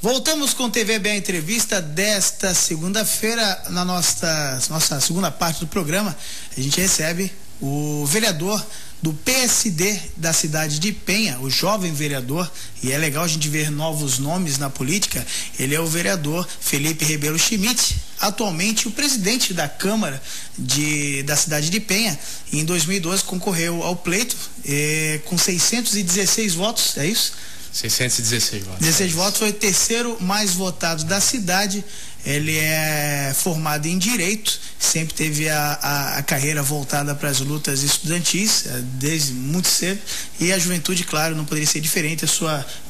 Voltamos com o TVBA Entrevista desta segunda-feira. Na nossa segunda parte do programa, a gente recebe o vereador do PSD da cidade de Penha, o jovem vereador, e é legal a gente ver novos nomes na política. Ele é o vereador Felipe Rebelo Schmidt, atualmente o presidente da Câmara da cidade de Penha. Em 2012 concorreu ao pleito com 616 votos, é isso? 616 votos. 16 votos, foi o terceiro mais votado da cidade. Ele é formado em Direito, sempre teve a carreira voltada para as lutas estudantis, desde muito cedo, e a juventude, claro, não poderia ser diferente,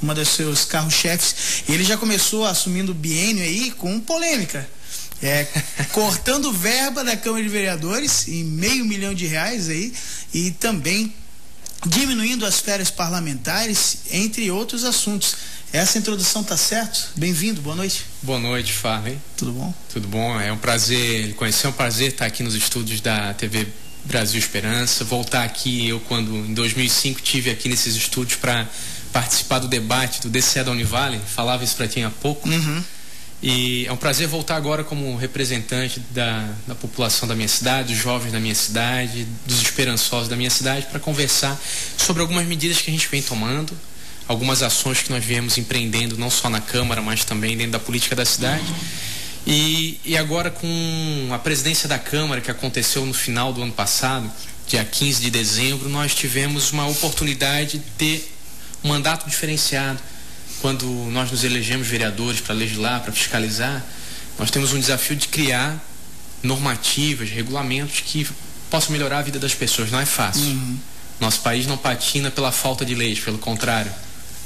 uma dos seus carros-chefes. Ele já começou assumindo o biênio aí com polêmica, cortando verba da Câmara de Vereadores em R$500 mil aí, e também diminuindo as férias parlamentares, entre outros assuntos. Essa introdução tá certo? Bem-vindo, boa noite. Boa noite, Farley. Tudo bom? Tudo bom, é um prazer conhecer, é um prazer estar aqui nos estúdios da TV Brasil Esperança, voltar aqui, eu quando em 2005 tive aqui nesses estúdios para participar do debate do DCE da Univale, falava isso para ti há pouco. E é um prazer voltar agora como representante da população da minha cidade, dos jovens da minha cidade, dos esperançosos da minha cidade, para conversar sobre algumas medidas que a gente vem tomando, algumas ações que nós viemos empreendendo, não só na Câmara, mas também dentro da política da cidade. E agora com a presidência da Câmara, que aconteceu no final do ano passado, dia 15 de dezembro, nós tivemos uma oportunidade de ter um mandato diferenciado. Quando nós nos elegemos vereadores para legislar, para fiscalizar, nós temos um desafio de criar normativas, regulamentos que possam melhorar a vida das pessoas. Não é fácil. Nosso país não patina pela falta de leis, pelo contrário.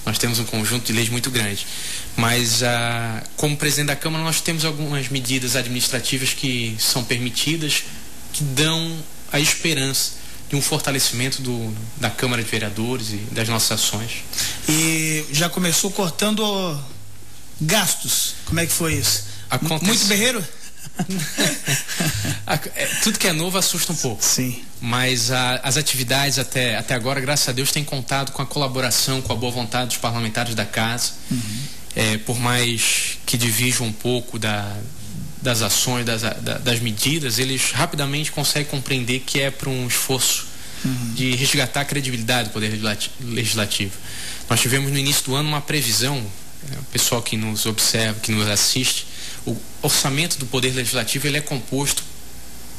Nós temos um conjunto de leis muito grande. Mas, como presidente da Câmara, nós temos algumas medidas administrativas que são permitidas, que dão a esperança de um fortalecimento da Câmara de Vereadores e das nossas ações. E já começou cortando gastos. Como é que foi isso? Muito berreiro? Tudo que é novo assusta um pouco. Sim. Mas as atividades até agora, graças a Deus, têm contado com a colaboração, com a boa vontade dos parlamentares da casa. Por mais que dividam um pouco das ações, das medidas, eles rapidamente conseguem compreender que é para um esforço de resgatar a credibilidade do Poder Legislativo. Nós tivemos no início do ano uma previsão, o pessoal que nos observa, que nos assiste, o orçamento do Poder Legislativo ele é composto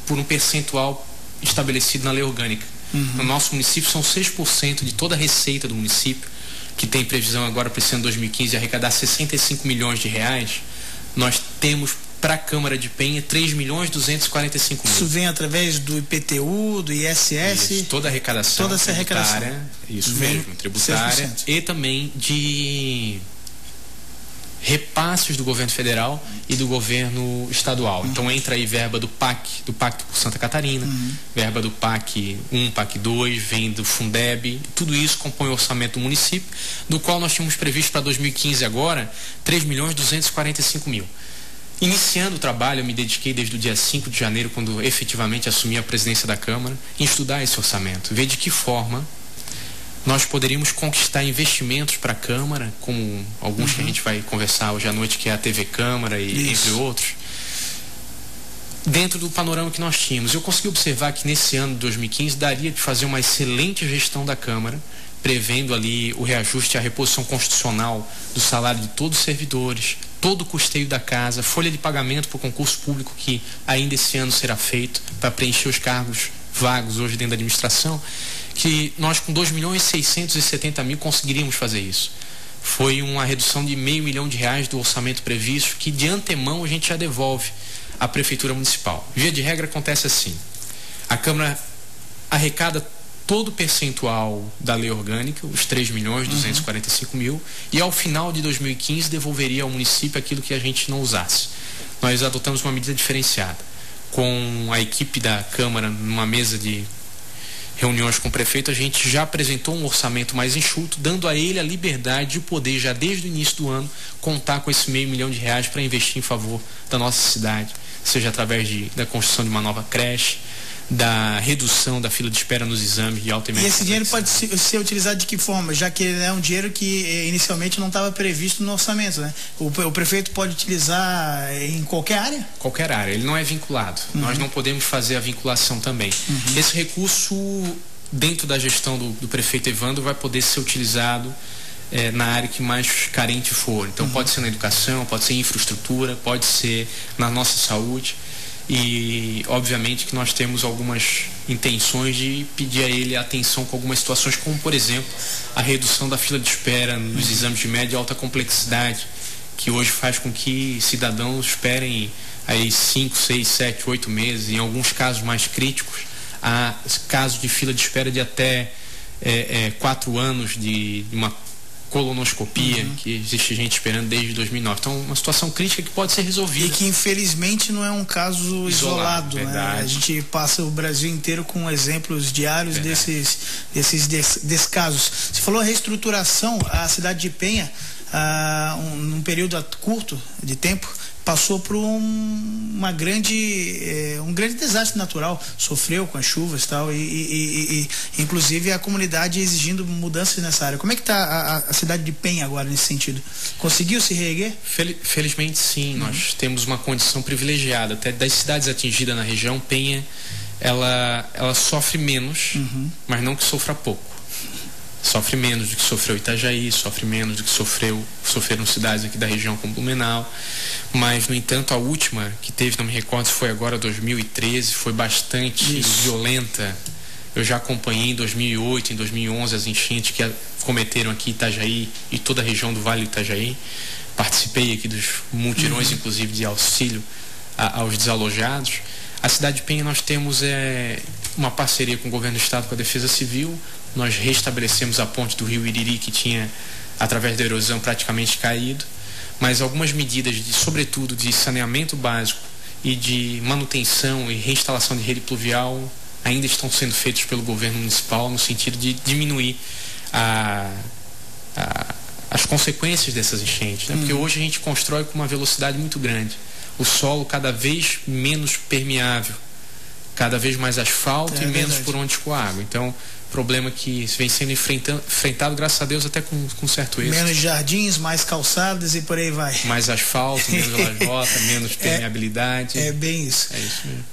por um percentual estabelecido na lei orgânica. No nosso município são 6% de toda a receita do município, que tem previsão agora para esse ano 2015 de arrecadar 65 milhões de reais. Nós temos para a Câmara de Penha 3.245.000. Isso vem através do IPTU, do ISS? Isso, toda a arrecadação. Toda essa arrecadação. Isso mesmo, tributária. 6%. E também de repasses do governo federal e do governo estadual. Então entra aí verba do PAC, do Pacto por Santa Catarina, verba do PAC 1, PAC 2, vem do Fundeb, tudo isso compõe o orçamento do município, do qual nós tínhamos previsto para 2015 agora 3.245.000. Iniciando o trabalho, eu me dediquei desde o dia 5 de janeiro, quando efetivamente assumi a presidência da Câmara, em estudar esse orçamento, ver de que forma nós poderíamos conquistar investimentos para a Câmara, como alguns que a gente vai conversar hoje à noite, que é a TV Câmara e entre outros, dentro do panorama que nós tínhamos. Eu consegui observar que nesse ano de 2015 daria de fazer uma excelente gestão da Câmara, prevendo ali o reajuste à reposição constitucional do salário de todos os servidores, todo o custeio da casa, folha de pagamento para o concurso público que ainda esse ano será feito para preencher os cargos vagos hoje dentro da administração, que nós com 2.670.000 conseguiríamos fazer isso. Foi uma redução de R$500 mil do orçamento previsto, que de antemão a gente já devolve à Prefeitura Municipal. Via de regra acontece assim: a Câmara arrecada todo o percentual da lei orgânica, os 3.245.000, e ao final de 2015 devolveria ao município aquilo que a gente não usasse. Nós adotamos uma medida diferenciada. Com a equipe da Câmara, numa mesa de reuniões com o prefeito, a gente já apresentou um orçamento mais enxuto, dando a ele a liberdade de poder, já desde o início do ano, contar com esse R$500 mil para investir em favor da nossa cidade, seja através da construção de uma nova creche, da redução da fila de espera nos exames de alta e média. E esse dinheiro pode ser utilizado de que forma? Já que é um dinheiro que inicialmente não estava previsto no orçamento, né? O prefeito pode utilizar em qualquer área? Qualquer área, ele não é vinculado. Nós não podemos fazer a vinculação também. Esse recurso, dentro da gestão do prefeito Evandro, vai poder ser utilizado na área que mais carente for. Então pode ser na educação, pode ser em infraestrutura, pode ser na nossa saúde. E obviamente que nós temos algumas intenções de pedir a ele atenção com algumas situações, como por exemplo a redução da fila de espera nos exames de média e alta complexidade, que hoje faz com que cidadãos esperem aí 5, 6, 7, 8 meses, em alguns casos mais críticos, há casos de fila de espera de até 4 anos de uma colonoscopia, que existe gente esperando desde 2009. Então, uma situação crítica que pode ser resolvida. E que, infelizmente, não é um caso isolado, né? A gente passa o Brasil inteiro com exemplos diários desses casos. Você falou a reestruturação, a cidade de Penha, num período curto de tempo, passou por um grande desastre natural, sofreu com as chuvas e tal, e inclusive a comunidade exigindo mudanças nessa área. Como é que está a cidade de Penha agora nesse sentido? Conseguiu se reerguer? Felizmente sim, nós temos uma condição privilegiada. Até das cidades atingidas na região, Penha ela sofre menos, mas não que sofra pouco. Sofre menos do que sofreu Itajaí, sofre menos do que sofreram cidades aqui da região como Blumenau, mas no entanto a última que teve, não me recordo se foi agora 2013, foi bastante violenta. Eu já acompanhei em 2008, em 2011 as enchentes que cometeram aqui Itajaí e toda a região do Vale do Itajaí. Participei aqui dos mutirões, inclusive de auxílio aos desalojados. A cidade de Penha nós temos uma parceria com o governo do estado, com a Defesa Civil. Nós restabelecemos a ponte do rio Iriri, que tinha, através da erosão, praticamente caído, mas algumas medidas, sobretudo de saneamento básico e de manutenção e reinstalação de rede pluvial, ainda estão sendo feitas pelo governo municipal, no sentido de diminuir as consequências dessas enchentes, né? Porque hoje a gente constrói com uma velocidade muito grande, o solo cada vez menos permeável, cada vez mais asfalto e menos por onde escoa água. Então, problema que vem sendo enfrentado, graças a Deus, até com certo êxito. Menos jardins, mais calçadas e por aí vai. Mais asfalto, menos lajota, menos permeabilidade. É bem isso. É isso mesmo.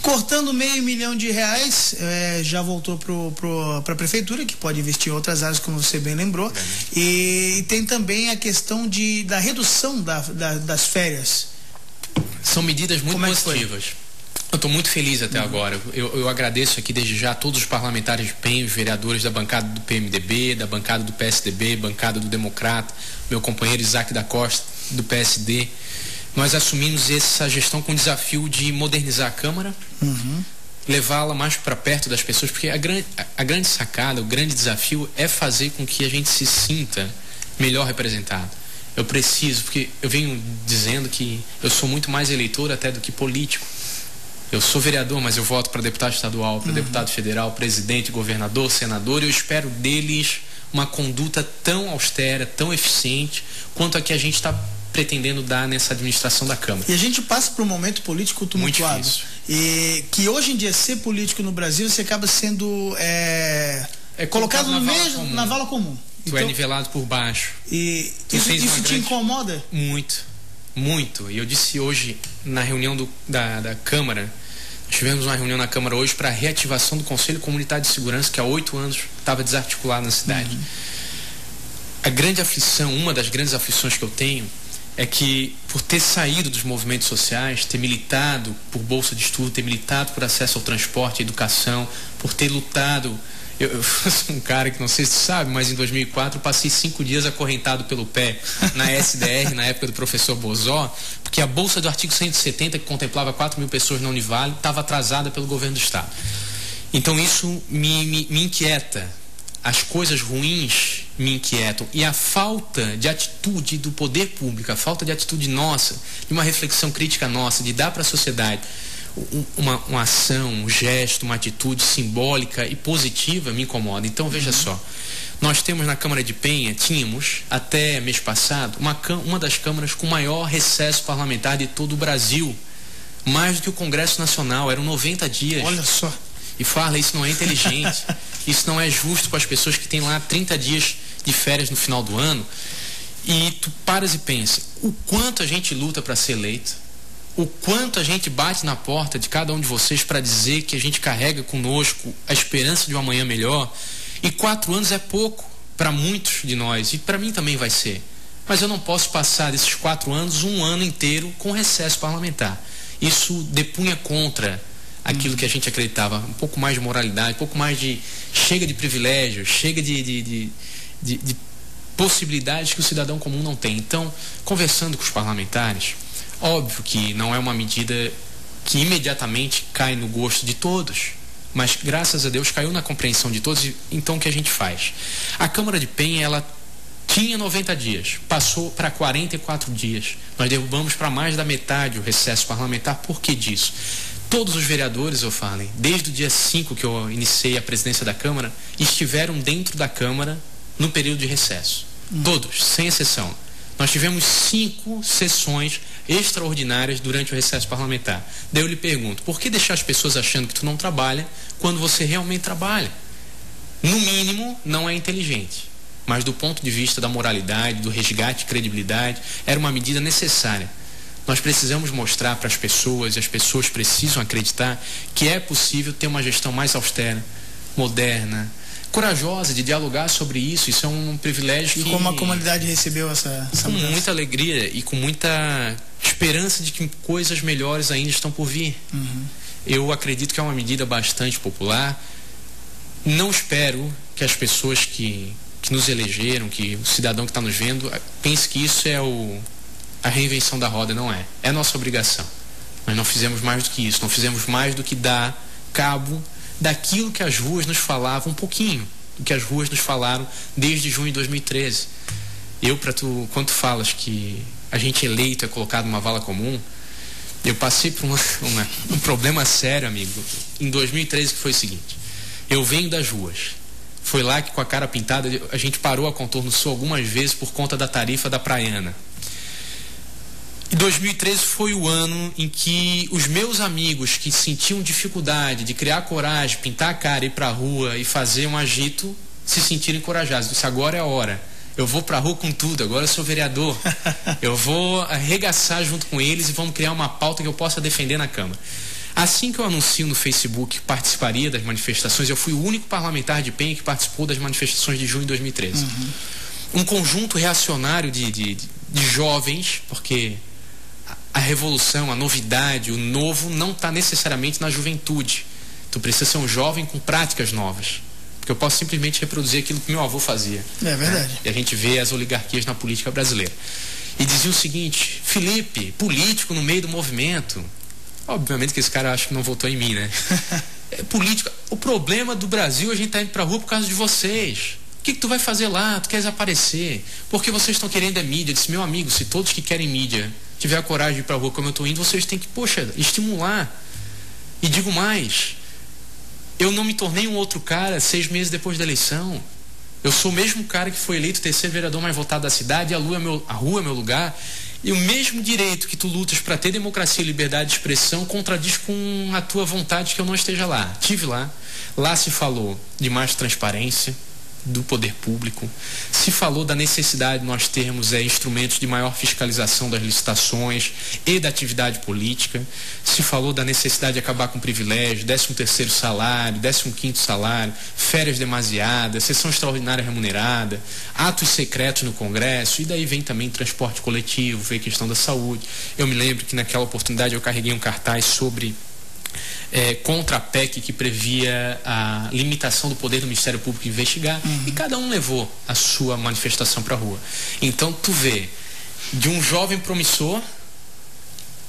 Cortando R$500 milhões, já voltou para a prefeitura, que pode investir em outras áreas, como você bem lembrou. E tem também a questão da redução das férias. São medidas muito positivas. Eu estou muito feliz até agora. Eu agradeço aqui desde já a todos os parlamentares de Penha, os vereadores da bancada do PMDB, da bancada do PSDB, bancada do Democrata, meu companheiro Isaac da Costa, do PSD. Nós assumimos essa gestão com o desafio de modernizar a Câmara, levá-la mais para perto das pessoas, porque a grande sacada, o grande desafio é fazer com que a gente se sinta melhor representado. Eu preciso, porque eu venho dizendo que eu sou muito mais eleitor até do que político. Eu sou vereador, mas eu voto para deputado estadual, para deputado federal, presidente, governador, senador. Eu espero deles uma conduta tão austera, tão eficiente, quanto a que a gente está pretendendo dar nessa administração da Câmara. E a gente passa por um momento político tumultuado. E que hoje em dia ser político no Brasil, você acaba sendo colocado na vala comum. Tu é nivelado por baixo. E isso te incomoda? Muito, muito. E eu disse hoje na reunião da Câmara, nós tivemos uma reunião na Câmara hoje para a reativação do Conselho Comunitário de Segurança, que há 8 anos estava desarticulado na cidade. A grande aflição, uma das grandes aflições que eu tenho, é que por ter saído dos movimentos sociais, ter militado por bolsa de estudo, ter militado por acesso ao transporte e educação, por ter lutado. Eu sou um cara que não sei se tu sabe, mas em 2004 eu passei 5 dias acorrentado pelo pé na SDR, na época do professor Bozó, porque a bolsa do artigo 170, que contemplava 4.000 pessoas na Univale, estava atrasada pelo governo do estado. Então isso me inquieta. As coisas ruins me inquietam. E a falta de atitude do poder público, a falta de atitude nossa, de uma reflexão crítica nossa, de dar para a sociedade uma ação, um gesto, uma atitude simbólica e positiva me incomoda. Então veja só, nós temos na Câmara de Penha, tínhamos até mês passado uma das câmaras com maior recesso parlamentar de todo o Brasil. mais do que o Congresso Nacional, eram 90 dias. Olha só. E fala, isso não é inteligente, isso não é justo com as pessoas que têm lá 30 dias de férias no final do ano. E tu paras e pensa, o quanto a gente luta para ser eleito, o quanto a gente bate na porta de cada um de vocês para dizer que a gente carrega conosco a esperança de um amanhã melhor. E 4 anos é pouco para muitos de nós, e para mim também vai ser. Mas eu não posso passar desses 4 anos, um ano inteiro com recesso parlamentar. Isso depunha contra aquilo que a gente acreditava, um pouco mais de moralidade, um pouco mais de chega de privilégios, chega de possibilidades que o cidadão comum não tem. Então, conversando com os parlamentares, óbvio que não é uma medida que imediatamente cai no gosto de todos, mas graças a Deus caiu na compreensão de todos. Então o que a gente faz? A Câmara de Penha, ela tinha 90 dias, passou para 44 dias. Nós derrubamos para mais da metade o recesso parlamentar. Por que disso? Todos os vereadores, eu falo, desde o dia 5 que eu iniciei a presidência da Câmara, estiveram dentro da Câmara no período de recesso. Todos, sem exceção. Nós tivemos 5 sessões extraordinárias durante o recesso parlamentar. Daí eu lhe pergunto, por que deixar as pessoas achando que tu não trabalha quando você realmente trabalha? No mínimo, não é inteligente. Mas do ponto de vista da moralidade, do resgate de credibilidade, era uma medida necessária. Nós precisamos mostrar para as pessoas, e as pessoas precisam acreditar, que é possível ter uma gestão mais austera, moderna, corajosa, de dialogar sobre isso. Isso é um privilégio. E como a comunidade recebeu essa com mudança? Muita alegria e com muita esperança de que coisas melhores ainda estão por vir. Eu acredito que é uma medida bastante popular. Não espero que as pessoas que nos elegeram, que o cidadão que está nos vendo, pense que isso é a reinvenção da roda. Não é. É nossa obrigação. Nós não fizemos mais do que isso. Não fizemos mais do que dar cabo daquilo que as ruas nos falavam, um pouquinho do que as ruas nos falaram desde junho de 2013. Quando tu falas que a gente eleito é colocado numa vala comum, eu passei por um problema sério, amigo, em 2013, que foi o seguinte: eu venho das ruas, foi lá que com a cara pintada a gente parou a Contorno Sul algumas vezes por conta da tarifa da Praiana. E 2013 foi o ano em que os meus amigos que sentiam dificuldade de criar coragem, pintar a cara, ir para a rua e fazer um agito, se sentiram encorajados. Eu disse, agora é a hora. Eu vou para a rua com tudo, agora eu sou vereador. Eu vou arregaçar junto com eles e vamos criar uma pauta que eu possa defender na Câmara. Assim que eu anuncio no Facebook que participaria das manifestações, eu fui o único parlamentar de Penha que participou das manifestações de junho de 2013. Um conjunto reacionário de jovens, porque a revolução, a novidade, o novo não está necessariamente na juventude. Tu precisa ser um jovem com práticas novas. Porque eu posso simplesmente reproduzir aquilo que meu avô fazia. É verdade. E a gente vê as oligarquias na política brasileira. E dizia o seguinte: Felipe, político no meio do movimento. Obviamente que esse cara acha que não votou em mim, né? Político. O problema do Brasil, a gente tá indo pra rua por causa de vocês. O que tu vai fazer lá? Tu queres aparecer? Porque vocês estão querendo a mídia. Eu disse, meu amigo, se todos que querem mídia tiver a coragem de ir pra rua como eu tô indo, vocês têm que, estimular. E digo mais, eu não me tornei um outro cara 6 meses depois da eleição. Eu sou o mesmo cara que foi eleito o 3º vereador mais votado da cidade, e a rua é meu lugar. E o mesmo direito que tu lutas para ter democracia e liberdade de expressão contradiz com a tua vontade que eu não esteja lá. Estive lá. Lá se falou de mais transparência do poder público, se falou da necessidade de nós termos instrumentos de maior fiscalização das licitações e da atividade política, se falou da necessidade de acabar com privilégio, 13º salário, 15º salário, férias demasiadas, sessão extraordinária remunerada, atos secretos no Congresso, e daí vem também transporte coletivo, vem a questão da saúde. Eu me lembro que naquela oportunidade eu carreguei um cartaz sobre contra a PEC que previa a limitação do poder do Ministério Público de investigar, e cada um levou a sua manifestação para a rua. Então tu vê, de um jovem promissor,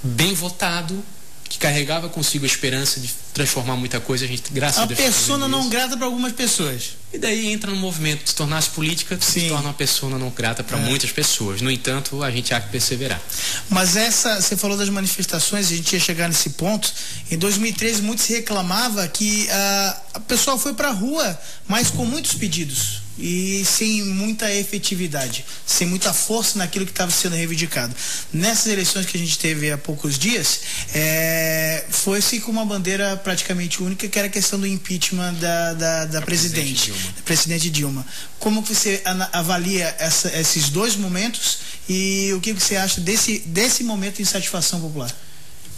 bem votado, que carregava consigo a esperança de transformar muita coisa, a gente, graças a Deus, a persona não grata para algumas pessoas. E daí entra no movimento de se tornar política, se torna uma persona não grata para muitas pessoas. No entanto, a gente há que perseverar. Mas você falou das manifestações, a gente ia chegar nesse ponto. Em 2013, muito se reclamava que a pessoa foi para a rua, mas com muitos pedidos. e sem muita efetividade, sem muita força naquilo que estava sendo reivindicado. Nessas eleições que a gente teve há poucos dias, foi-se com uma bandeira praticamente única, que era a questão do impeachment da presidente Dilma. Como que você avalia esses dois momentos e o que você acha desse momento de insatisfação popular?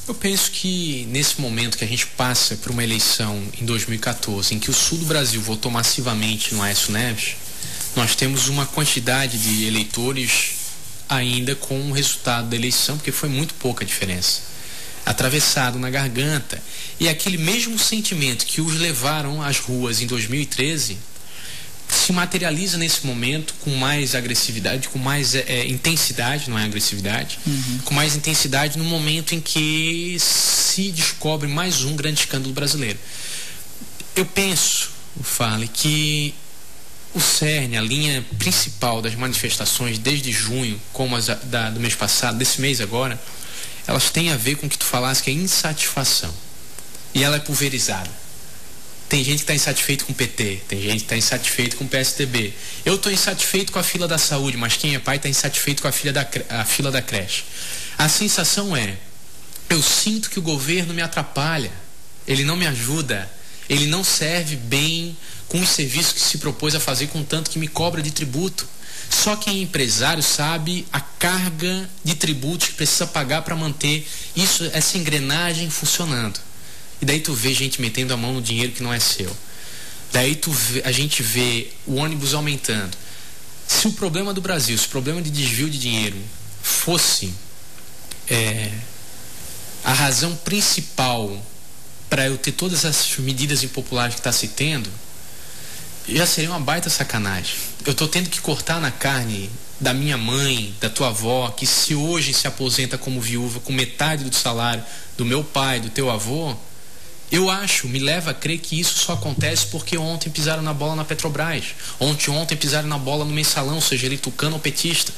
Eu penso que nesse momento que a gente passa por uma eleição em 2014, em que o sul do Brasil votou massivamente no Aécio Neves, nós temos uma quantidade de eleitores ainda com o resultado da eleição, porque foi muito pouca diferença, atravessado na garganta, e aquele mesmo sentimento que os levaram às ruas em 2013 se materializa nesse momento com mais agressividade, com mais intensidade, não é agressividade, com mais intensidade no momento em que se descobre mais um grande escândalo brasileiro. Eu penso, Farley, que o cerne, a linha principal das manifestações desde junho, como as do mês passado, desse mês agora, elas têm a ver com o que tu falaste, que é insatisfação. E ela é pulverizada. Tem gente que está insatisfeito com o PT, tem gente que está insatisfeito com o PSDB. Eu estou insatisfeito com a fila da saúde, mas quem é pai está insatisfeito com a fila da creche. A sensação é, eu sinto que o governo me atrapalha, ele não me ajuda, ele não serve bem com os serviços que se propôs a fazer, com tanto que me cobra de tributo. Só quem é empresário sabe a carga de tributos que precisa pagar para manter essa engrenagem funcionando. E daí tu vê gente metendo a mão no dinheiro que não é seu. Daí a gente vê o ônibus aumentando. Se o problema do Brasil, se o problema de desvio de dinheiro fosse a razão principal para eu ter todas essas medidas impopulares que está se tendo, já seria uma baita sacanagem. Eu estou tendo que cortar na carne da minha mãe, da tua avó, que se hoje se aposenta como viúva com metade do salário do meu pai, do teu avô. Eu acho, me leva a crer que isso só acontece porque ontem pisaram na bola na Petrobras, ontem pisaram na bola no mensalão, seja ele tucano ou petista.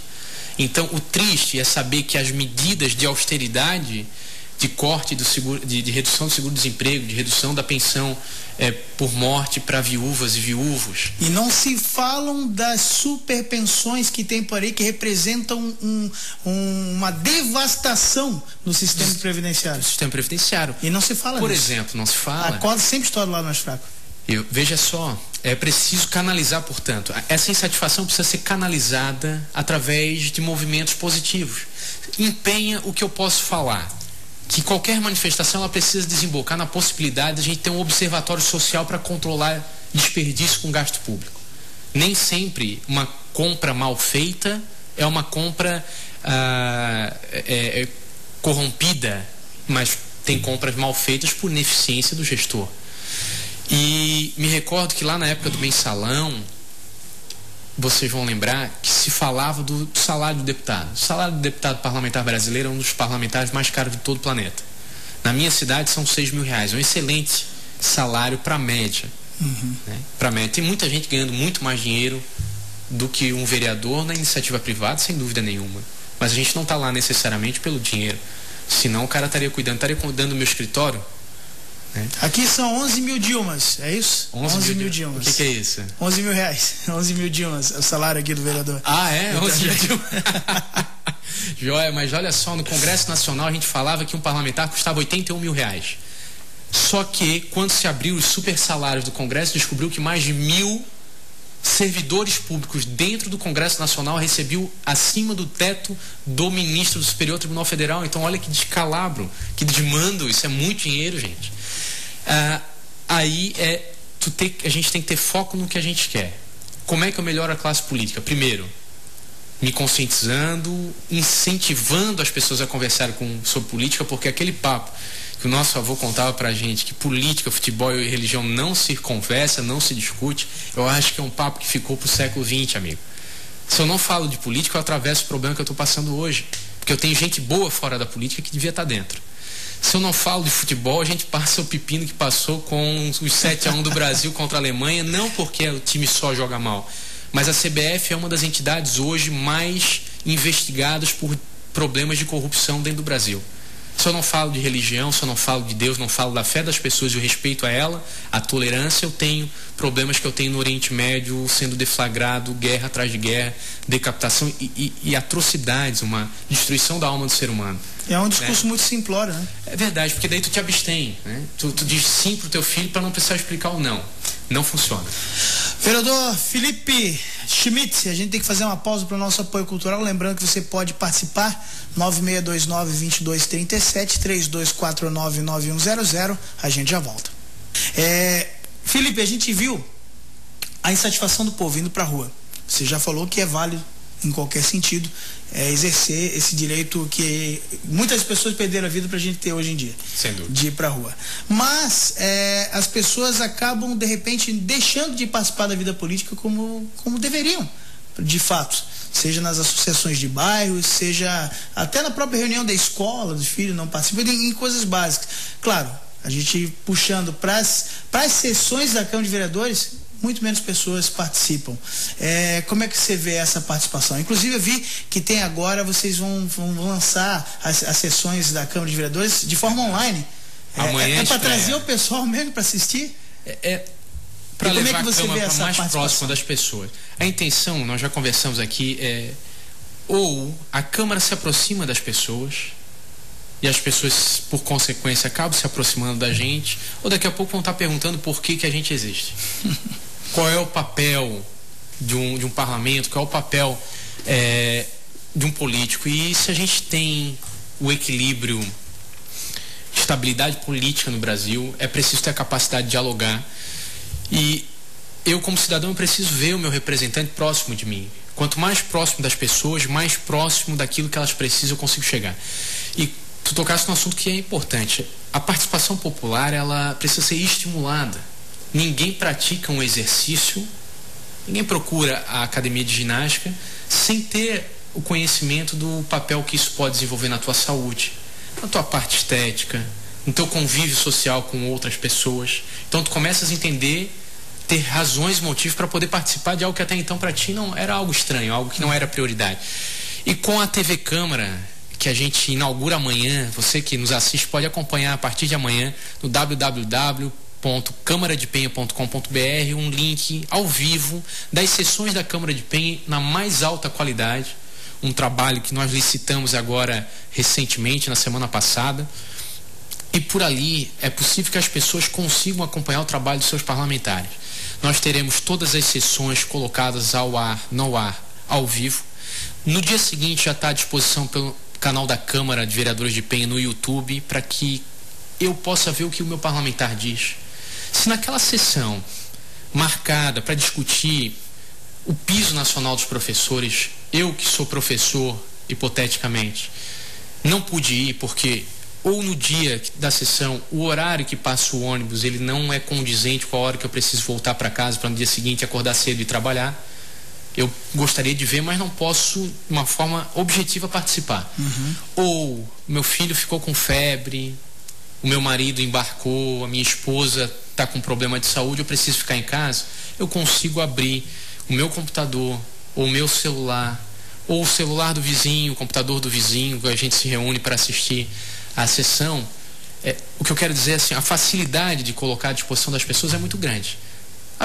Então o triste é saber que as medidas de austeridade, de corte do seguro, de redução do seguro-desemprego, de redução da pensão por morte para viúvas e viúvos. E não se falam das superpensões que tem por aí, que representam uma devastação no sistema previdenciário. Sistema previdenciário. E não se fala Por nisso. exemplo, não se fala. A corda sempre estoura lá mais fraco. Veja só, é preciso canalizar, portanto, essa insatisfação precisa ser canalizada através de movimentos positivos. Empenha o que eu posso falar. Que qualquer manifestação ela precisa desembocar na possibilidade de a gente ter um observatório social para controlar desperdício com gasto público. Nem sempre uma compra mal feita é uma compra corrompida, mas tem compras mal feitas por ineficiência do gestor. E me recordo que lá na época do mensalão, vocês vão lembrar que se falava do salário do deputado. O salário do deputado parlamentar brasileiro é um dos parlamentares mais caros de todo o planeta. Na minha cidade são R$6.000, um excelente salário para a média. Né? Para média. Tem muita gente ganhando muito mais dinheiro do que um vereador na iniciativa privada, sem dúvida nenhuma. Mas a gente não está lá necessariamente pelo dinheiro. Senão o cara estaria cuidando do meu escritório. Aqui são 11 mil Dilmas, é isso? 11 mil Dilmas. O que é isso? 11 mil reais, 11 mil Dilmas, é o salário aqui do vereador. Ah, é? 11 mil Dilmas. Joia, mas olha só, no Congresso Nacional a gente falava que um parlamentar custava R$81 mil. Só que, quando se abriu os super salários do Congresso, descobriu que mais de 1.000 servidores públicos dentro do Congresso Nacional recebiam acima do teto do ministro do Superior Tribunal Federal. Então olha que descalabro, que desmando, isso é muito dinheiro, gente. Aí a gente tem que ter foco no que a gente quer. Como é que eu melhoro a classe política? Primeiro, me conscientizando, incentivando as pessoas a conversarem sobre política, porque aquele papo que o nosso avô contava pra gente, que política, futebol e religião não se conversa, não se discute, eu acho que é um papo que ficou pro século XX, amigo. Se eu não falo de política, eu atravesso o problema que eu estou passando hoje, porque eu tenho gente boa fora da política que devia estar dentro. Se eu não falo de futebol, a gente passa o pepino que passou com os 7-1 do Brasil contra a Alemanha, não porque o time só joga mal, mas a CBF é uma das entidades hoje mais investigadas por problemas de corrupção dentro do Brasil. Se eu não falo de religião, se eu não falo de Deus, não falo da fé das pessoas e o respeito a ela, a tolerância, eu tenho problemas que eu tenho no Oriente Médio sendo deflagrado, guerra atrás de guerra, decapitação e atrocidades, uma destruição da alma do ser humano. É um discurso muito simplório, né? É verdade, porque daí tu te abstém, né? Tu diz sim pro teu filho para não precisar explicar o não. Não funciona. Vereador Felipe Schmidt, a gente tem que fazer uma pausa para o nosso apoio cultural. Lembrando que você pode participar, 9629-2237, 3249-9100. A gente já volta. Felipe, a gente viu a insatisfação do povo indo para a rua. Você já falou que é válido em qualquer sentido exercer esse direito que muitas pessoas perderam a vida pra gente ter hoje em dia. Sem dúvida. De ir pra rua. Mas as pessoas acabam, de repente, deixando de participar da vida política como deveriam, de fato. Seja nas associações de bairros, seja até na própria reunião da escola, dos filhos não participam, em coisas básicas. Claro, a gente puxando para as sessões da Câmara de Vereadores, muito menos pessoas participam. Como é que você vê essa participação? Inclusive eu vi que tem agora, vocês vão lançar as sessões da Câmara de Vereadores de forma online. Amanhã para trazer o pessoal mesmo para assistir? Para levar como é que a Câmara para mais próximo das pessoas. A intenção, nós já conversamos aqui, ou a Câmara se aproxima das pessoas e as pessoas, por consequência, acabam se aproximando da gente, ou daqui a pouco vão estar perguntando por que a gente existe. Qual é o papel de um parlamento, qual é o papel de um político. E se a gente tem o equilíbrio, estabilidade política no Brasil, é preciso ter a capacidade de dialogar. E eu, como cidadão, eu preciso ver o meu representante próximo de mim. Quanto mais próximo das pessoas, mais próximo daquilo que elas precisam, eu consigo chegar. E tu tocaste num assunto que é importante. A participação popular, ela precisa ser estimulada. Ninguém pratica um exercício, ninguém procura a academia de ginástica sem ter o conhecimento do papel que isso pode desenvolver na tua saúde, na tua parte estética, no teu convívio social com outras pessoas. Então tu começas a entender, ter razões e motivos para poder participar de algo que até então para ti não era algo estranho, algo que não era prioridade. E com a TV Câmara, que a gente inaugura amanhã, você que nos assiste pode acompanhar a partir de amanhã no www.camaradepenha.com.br, um link ao vivo das sessões da Câmara de Penha na mais alta qualidade, um trabalho que nós licitamos agora recentemente, na semana passada, e por ali é possível que as pessoas consigam acompanhar o trabalho dos seus parlamentares. Nós teremos todas as sessões colocadas ao ar, no ar, ao vivo. No dia seguinte já está à disposição pelo canal da Câmara de Vereadores de Penha no YouTube, para que eu possa ver o que o meu parlamentar diz. Se naquela sessão marcada para discutir o piso nacional dos professores, eu que sou professor, hipoteticamente, não pude ir porque ou no dia da sessão o horário que passa o ônibus ele não é condizente com a hora que eu preciso voltar para casa para no dia seguinte acordar cedo e trabalhar, eu gostaria de ver, mas não posso de uma forma objetiva participar. Ou meu filho ficou com febre, o meu marido embarcou, a minha esposa está com problema de saúde, eu preciso ficar em casa, eu consigo abrir o meu computador, ou o meu celular, ou o celular do vizinho, o computador do vizinho, a gente se reúne para assistir a sessão. O que eu quero dizer é assim, a facilidade de colocar à disposição das pessoas é muito grande.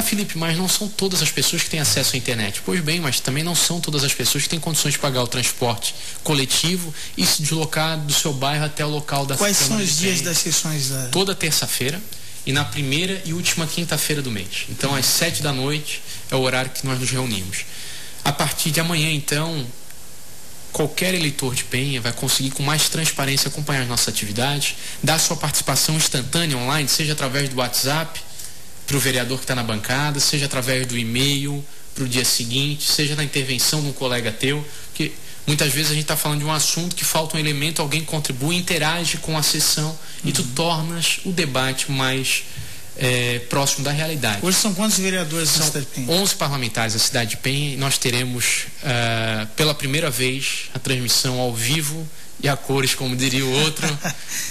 Felipe, mas não são todas as pessoas que têm acesso à internet. Pois bem, mas também não são todas as pessoas que têm condições de pagar o transporte coletivo e se deslocar do seu bairro até o local da Quais são os dias das sessões? Toda terça-feira e na primeira e última quinta-feira do mês. Então, às 7 da noite é o horário que nós nos reunimos. A partir de amanhã, então, qualquer eleitor de Penha vai conseguir com mais transparência acompanhar as nossas atividades, dar sua participação instantânea online, seja através do WhatsApp, para o vereador que está na bancada, seja através do e-mail para o dia seguinte, seja na intervenção de um colega teu, porque muitas vezes a gente está falando de um assunto que falta um elemento, alguém contribui, interage com a sessão e tu tornas o debate mais próximo da realidade. Hoje são quantos vereadores na cidade de Penha? 11 parlamentares da cidade de Penha, e nós teremos pela primeira vez a transmissão ao vivo e a cores, como diria o outro,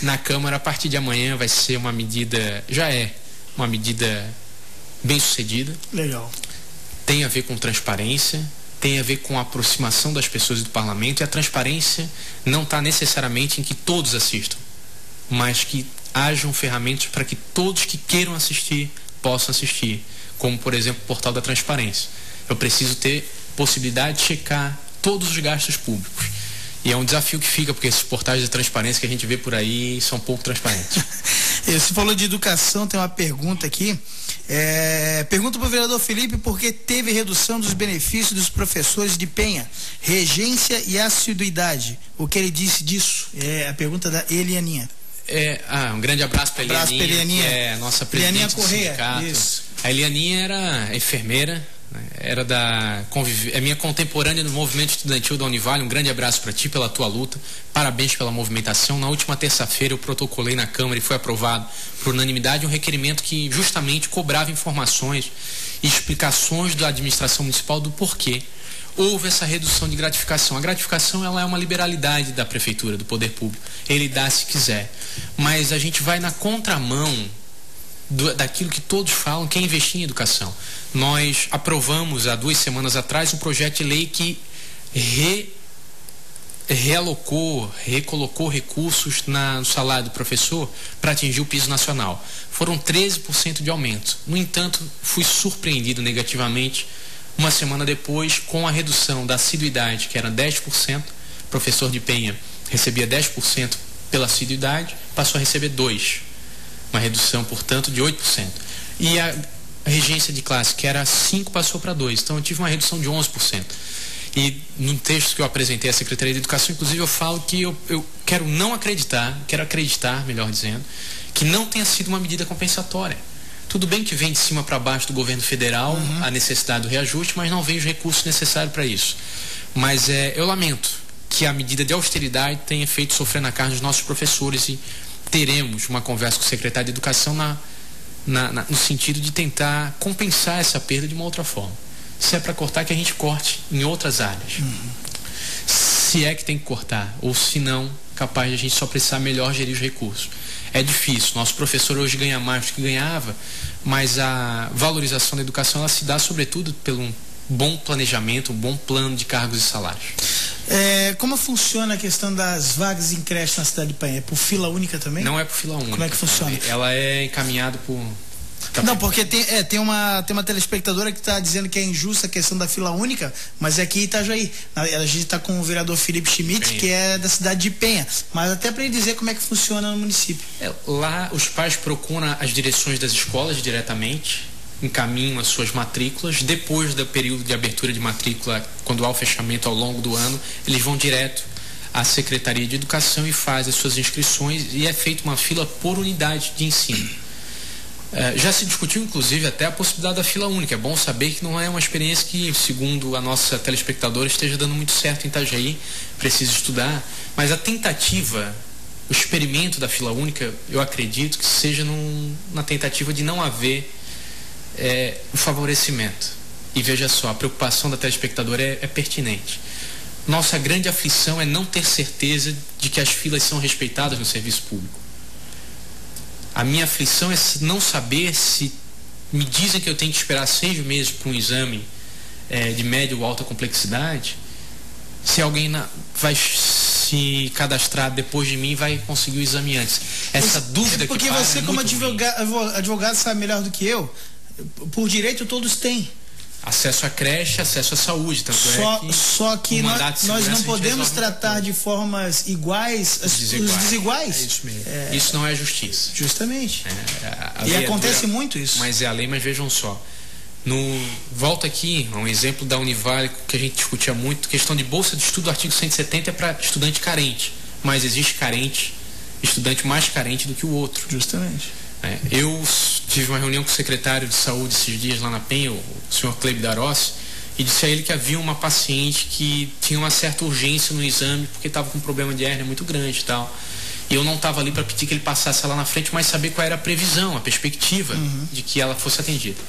na Câmara. A partir de amanhã vai ser uma medida, já é uma medida bem sucedida. Legal. Tem a ver com transparência, tem a ver com a aproximação das pessoas do parlamento, e a transparência não está necessariamente em que todos assistam. mas que hajam ferramentas para que todos que queiram assistir possam assistir, como, por exemplo, o portal da transparência. Eu preciso ter possibilidade de checar todos os gastos públicos. E é um desafio que fica, porque esses portais de transparência que a gente vê por aí são pouco transparentes. Você falou de educação, tem uma pergunta aqui. Pergunta para o vereador Felipe por que teve redução dos benefícios dos professores de Penha, regência e assiduidade. O que ele disse disso? É a pergunta da Elianinha. Um grande abraço para a Elianinha, que é a nossa presidente do sindicato. Isso. A Elianinha era enfermeira, era é minha contemporânea no movimento estudantil da Univale. Um grande abraço para ti pela tua luta, parabéns pela movimentação. Na última terça-feira eu protocolei na Câmara e foi aprovado por unanimidade um requerimento que justamente cobrava informações e explicações da administração municipal do porquê houve essa redução de gratificação. A gratificação, ela é uma liberalidade da prefeitura, do poder público, ele dá se quiser, mas a gente vai na contramão daquilo que todos falam, que é investir em educação. Nós aprovamos há 2 semanas atrás um projeto de lei que recolocou recursos no salário do professor para atingir o piso nacional. Foram 13% de aumento. No entanto, fui surpreendido negativamente uma semana depois com a redução da assiduidade, que era 10%. O professor de Penha recebia 10% pela assiduidade, passou a receber 2%. Uma redução, portanto, de 8%. E a regência de classe, que era 5%, passou para 2%. Então, eu tive uma redução de 11%. E no texto que eu apresentei à Secretaria de Educação, inclusive, eu falo que eu quero acreditar, melhor dizendo, que não tenha sido uma medida compensatória. Tudo bem que vem de cima para baixo do governo federal a necessidade do reajuste, mas não vejo recurso necessário para isso. Mas eu lamento que a medida de austeridade tenha feito sofrer na carne dos nossos professores, e teremos uma conversa com o secretário de Educação no sentido de tentar compensar essa perda de uma outra forma. Se é para cortar, que a gente corte em outras áreas. Se é que tem que cortar, ou se não, capaz de a gente só precisar melhor gerir os recursos. É difícil, nosso professor hoje ganha mais do que ganhava, mas a valorização da educação, ela se dá sobretudo pelo um bom planejamento, um bom plano de cargos e salários. Como funciona a questão das vagas em creche na cidade de Penha? É por fila única também? Não é por fila única. Como é que funciona? Ela é encaminhada por... Não, porque tem uma telespectadora que está dizendo que é injusta a questão da fila única, mas é aqui em Itajaí. A gente está com o vereador Felipe Schmidt, que é da cidade de Penha. Mas até para ele dizer como é que funciona no município. Lá os pais procuram as direções das escolas diretamente, encaminham as suas matrículas. Depois do período de abertura de matrícula, quando há o fechamento ao longo do ano, eles vão direto à Secretaria de Educação e fazem as suas inscrições, e é feita uma fila por unidade de ensino. Já se discutiu, inclusive, até a possibilidade da fila única. É bom saber que não é uma experiência que, segundo a nossa telespectadora, esteja dando muito certo em Itajaí. Precisa estudar. Mas a tentativa, o experimento da fila única, eu acredito que seja na tentativa de não haver um favorecimento. E veja só, a preocupação da telespectadora é pertinente. Nossa grande aflição é não ter certeza de que as filas são respeitadas no serviço público. A minha aflição é não saber se me dizem que eu tenho que esperar 6 meses para um exame de média ou alta complexidade, se alguém vai se cadastrar depois de mim vai conseguir o exame antes. Essa dúvida que porque você, como advogado, sabe melhor do que eu. Por direito todos têm acesso à creche, acesso à saúde. Só que nós não podemos tratar de formas iguais os desiguais. É isso mesmo. Isso não é justiça. Justamente. E acontece muito isso. Mas é a lei, mas vejam só. Volta aqui a um exemplo da Univale que a gente discutia muito, questão de bolsa de estudo, o artigo 170 é para estudante carente, mas existe estudante mais carente do que o outro. Justamente. Eu tive uma reunião com o secretário de saúde esses dias lá na Penha, o senhor Cleber Darossi, e disse a ele que havia uma paciente que tinha uma certa urgência no exame porque estava com um problema de hérnia muito grande e tal. E eu não estava ali para pedir que ele passasse lá na frente, mas saber qual era a previsão, a perspectiva de que ela fosse atendida.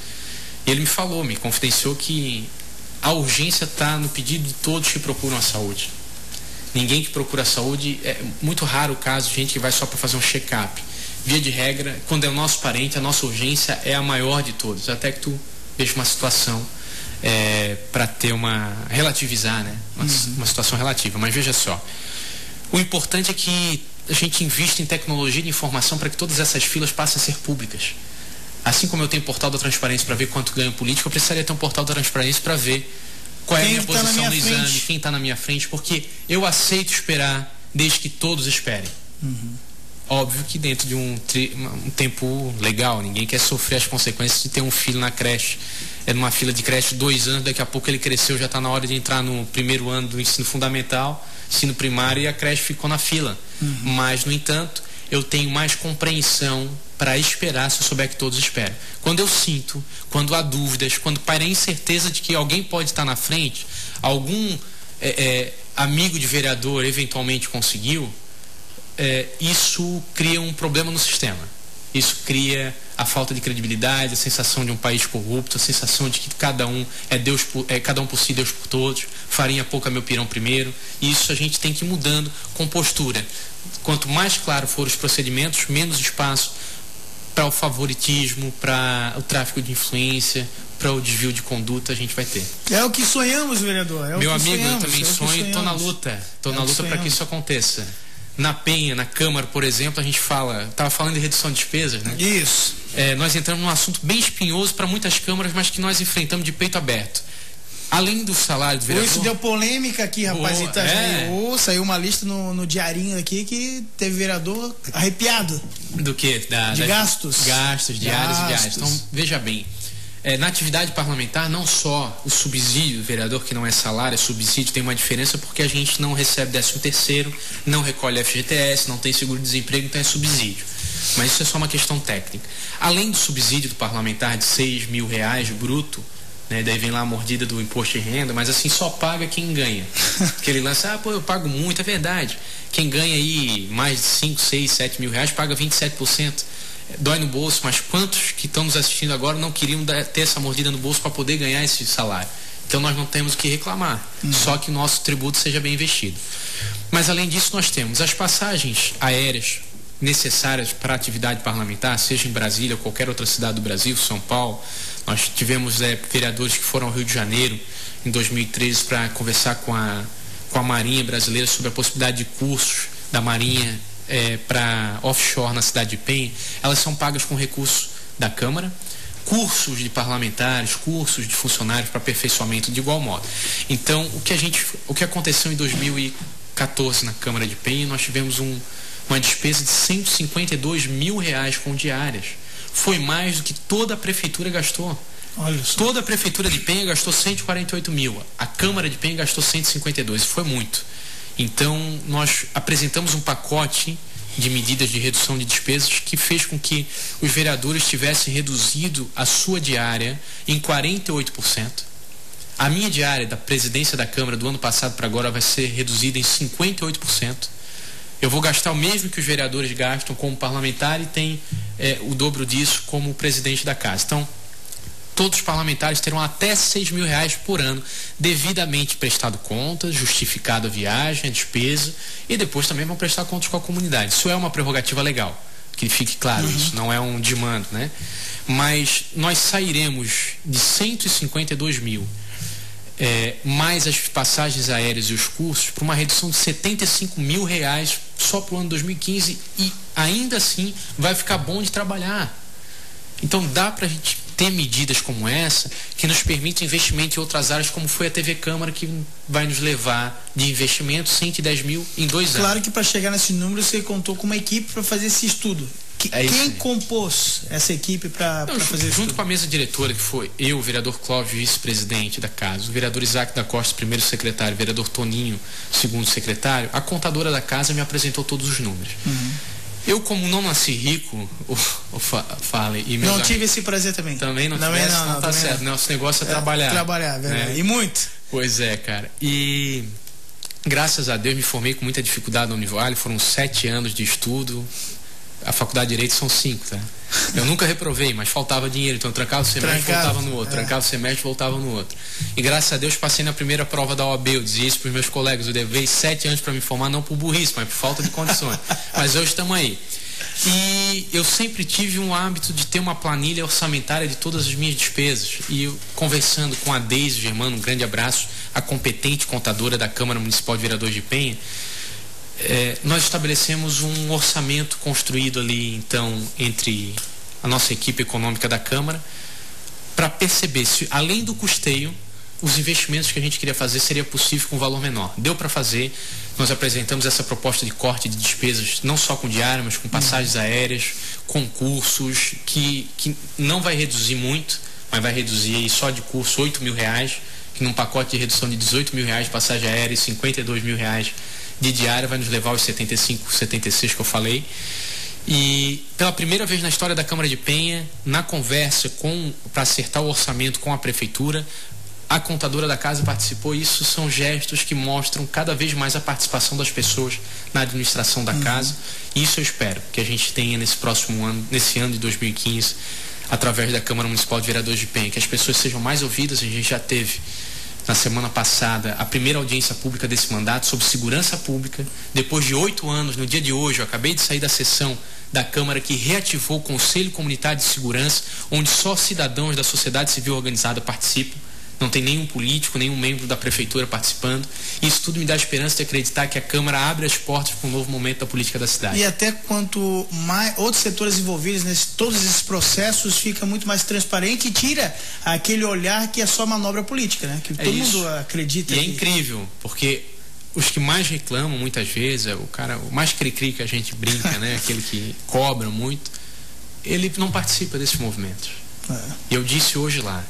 E ele me confidenciou que a urgência está no pedido de todos que procuram a saúde. Ninguém que procura a saúde, é muito raro o caso de gente que vai só para fazer um check-up. Via de regra, quando é o nosso parente, a nossa urgência é a maior de todos, até que tu veja uma situação para ter relativizar, né? Uma situação relativa. Mas veja só, o importante é que a gente invista em tecnologia de informação para que todas essas filas passem a ser públicas. Assim como eu tenho o portal da transparência para ver quanto ganha o político, eu precisaria ter um portal da transparência para ver qual é a minha posição no exame, quem está na minha frente, porque eu aceito esperar desde que todos esperem. Óbvio que dentro de um tempo legal, ninguém quer sofrer as consequências de ter um filho na creche. É numa fila de creche 2 anos, daqui a pouco ele cresceu, já está na hora de entrar no primeiro ano do ensino fundamental, ensino primário, e a creche ficou na fila. Mas, no entanto, eu tenho mais compreensão para esperar se eu souber que todos esperam. Quando eu sinto, quando há dúvidas, quando paira a incerteza de que alguém pode estar na frente, algum amigo de vereador eventualmente conseguiu, isso cria um problema no sistema. Isso cria a falta de credibilidade, a sensação de um país corrupto, a sensação de que cada um cada um por si, Deus por todos, farinha pouca, meu pirão primeiro. E isso a gente tem que ir mudando com postura. Quanto mais claro for os procedimentos, menos espaço para o favoritismo, para o tráfico de influência, para o desvio de conduta a gente vai ter. É o que sonhamos, vereador. Meu amigo, eu também sonho e estou na luta. Estou na luta para que isso aconteça. Na Penha, na Câmara, por exemplo, a gente estava falando de redução de despesas, né? Isso. Nós entramos num assunto bem espinhoso para muitas câmaras, mas que nós enfrentamos de peito aberto. Além do salário do vereador... Isso deu polêmica aqui, rapaz. Saiu uma lista no diarinho aqui que teve vereador arrepiado. Do quê? De gastos. Gastos, diários e diários. Então, veja bem. Na atividade parlamentar, não só o subsídio do vereador, que não é salário, é subsídio, tem uma diferença porque a gente não recebe 13º, não recolhe FGTS, não tem seguro-desemprego, então é subsídio. Mas isso é só uma questão técnica. Além do subsídio do parlamentar de R$6.000 bruto, né, daí vem lá a mordida do imposto de renda, mas assim, só paga quem ganha. Porque ele lança, eu pago muito, é verdade. Quem ganha aí mais de 5, 6, 7 mil reais paga 27%. Dói no bolso, mas quantos que estão nos assistindo agora não queriam ter essa mordida no bolso para poder ganhar esse salário? Então nós não temos o que reclamar, só que o nosso tributo seja bem investido. Mas além disso nós temos as passagens aéreas necessárias para a atividade parlamentar, seja em Brasília ou qualquer outra cidade do Brasil, São Paulo. Nós tivemos vereadores que foram ao Rio de Janeiro em 2013 para conversar com a Marinha brasileira sobre a possibilidade de cursos da Marinha para offshore na cidade de Penha. Elas são pagas com recurso da Câmara, cursos de parlamentares, cursos de funcionários para aperfeiçoamento de igual modo. Então, o que aconteceu em 2014 na Câmara de Penha, nós tivemos uma despesa de R$152 mil com diárias. Foi mais do que toda a prefeitura gastou. Olha só. Toda a prefeitura de Penha gastou 148 mil. A Câmara de Penha gastou 152. Foi muito. Então, nós apresentamos um pacote de medidas de redução de despesas que fez com que os vereadores tivessem reduzido a sua diária em 48%. A minha diária da presidência da Câmara do ano passado para agora vai ser reduzida em 58%. Eu vou gastar o mesmo que os vereadores gastam como parlamentar e tem o dobro disso como presidente da casa. Então, todos os parlamentares terão até R$6 mil por ano, devidamente prestado contas, justificado a viagem, a despesa, e depois também vão prestar contas com a comunidade. Isso é uma prerrogativa legal, que fique claro, isso não é um demand, né? Mas nós sairemos de 152 mil, mais as passagens aéreas e os cursos, para uma redução de R$75 mil só para o ano 2015, e ainda assim vai ficar bom de trabalhar. Então dá para a gente ter medidas como essa que nos permitem investimento em outras áreas, como foi a TV Câmara, que vai nos levar de investimento 110 mil em 2 anos. Claro que para chegar nesse número você contou com uma equipe para fazer esse estudo. Quem compôs essa equipe para fazer isso? Junto com a mesa diretora, que foi eu, o vereador Clóvis, vice-presidente da casa, o vereador Isaac da Costa, primeiro secretário, o vereador Toninho, segundo secretário, a contadora da casa me apresentou todos os números. Eu, como não nasci rico, e não tive esse prazer também. Também não tivesse, não tá certo. Nosso negócio é trabalhar. Trabalhar, verdade. Né? E muito. Pois é, cara. E graças a Deus me formei com muita dificuldade na Univale, foram 7 anos de estudo. A faculdade de Direito são 5, tá? Eu nunca reprovei, mas faltava dinheiro, então eu trancava o semestre, voltava no outro, trancava o semestre, voltava no outro. E graças a Deus passei na primeira prova da OAB, eu dizia isso para os meus colegas, eu levei 7 anos para me formar, não por burrice, mas por falta de condições. Mas hoje estamos aí. E eu sempre tive um hábito de ter uma planilha orçamentária de todas as minhas despesas. E eu, conversando com a Deise Germano, um grande abraço, a competente contadora da Câmara Municipal de Vereadores de Penha, nós estabelecemos um orçamento construído ali, então, entre a nossa equipe econômica da Câmara, para perceber se, além do custeio, os investimentos que a gente queria fazer seria possível com um valor menor. Deu para fazer. Nós apresentamos essa proposta de corte de despesas, não só com diária, mas com passagens aéreas, concursos, que não vai reduzir muito, mas vai reduzir aí só de curso R$8 mil, que num pacote de redução de R$18 mil de passagem aérea e R$52 mil de diária vai nos levar aos 75, 76 que eu falei. E pela primeira vez na história da Câmara de Penha, na conversa para acertar o orçamento com a Prefeitura, a contadora da casa participou. Isso são gestos que mostram cada vez mais a participação das pessoas na administração da casa. E isso eu espero que a gente tenha nesse próximo ano, nesse ano de 2015, através da Câmara Municipal de Vereadores de Penha, que as pessoas sejam mais ouvidas. A gente já teve na semana passada a primeira audiência pública desse mandato sobre segurança pública. Depois de 8 anos, no dia de hoje, eu acabei de sair da sessão da Câmara que reativou o Conselho Comunitário de Segurança, onde só cidadãos da sociedade civil organizada participam. Não tem nenhum político, nenhum membro da Prefeitura participando. Isso tudo me dá a esperança de acreditar que a Câmara abre as portas para um novo momento da política da cidade. E até quanto mais outros setores envolvidos todos esses processos, fica muito mais transparente e tira aquele olhar que é só manobra política, né? Que todo mundo acredita. E é incrível, porque os que mais reclamam muitas vezes, o mais cri-cri que a gente brinca, né? Aquele que cobra muito, ele não participa desses movimentos. E eu disse hoje lá,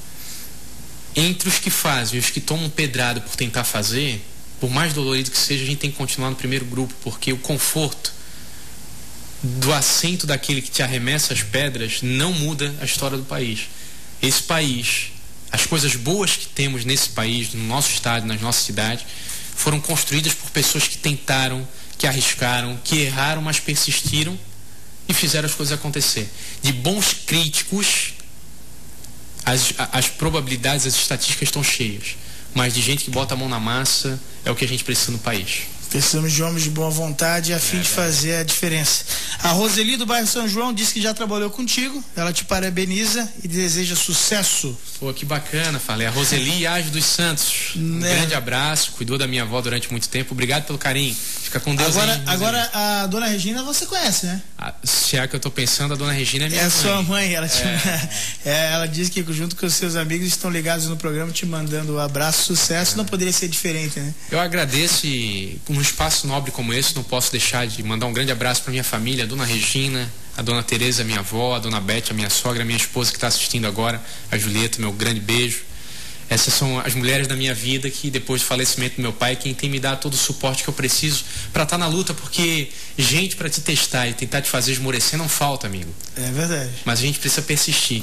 entre os que fazem e os que tomam pedrada por tentar fazer, por mais dolorido que seja, a gente tem que continuar no primeiro grupo, porque o conforto do assento daquele que te arremessa as pedras não muda a história do país. Esse país, as coisas boas que temos nesse país, no nosso estado, nas nossas cidades, foram construídas por pessoas que tentaram, que arriscaram, que erraram, mas persistiram e fizeram as coisas acontecer. De bons críticos, as probabilidades, as estatísticas estão cheias, mas de gente que bota a mão na massa é o que a gente precisa no país. Precisamos de homens de boa vontade a fim de fazer a diferença. A Roseli do bairro São João disse que já trabalhou contigo, ela te parabeniza e deseja sucesso. Pô, que bacana, falei. A Roseli Age dos Santos, um grande abraço, cuidou da minha avó durante muito tempo, obrigado pelo carinho. Fica com Deus aí. Agora a dona Regina você conhece, né? Se é que eu tô pensando, a dona Regina é minha mãe. É sua mãe, ela disse que junto com os seus amigos estão ligados no programa te mandando um abraço, sucesso, não poderia ser diferente, né? Eu agradeço e num espaço nobre como esse, não posso deixar de mandar um grande abraço para minha família, a dona Regina, a dona Tereza, minha avó, a dona Beth, a minha sogra, a minha esposa que está assistindo agora, a Julieta, meu grande beijo. Essas são as mulheres da minha vida que, depois do falecimento do meu pai, quem tem me dado todo o suporte que eu preciso para estar na luta, porque gente para te testar e tentar te fazer esmorecer não falta, amigo. É verdade. Mas a gente precisa persistir.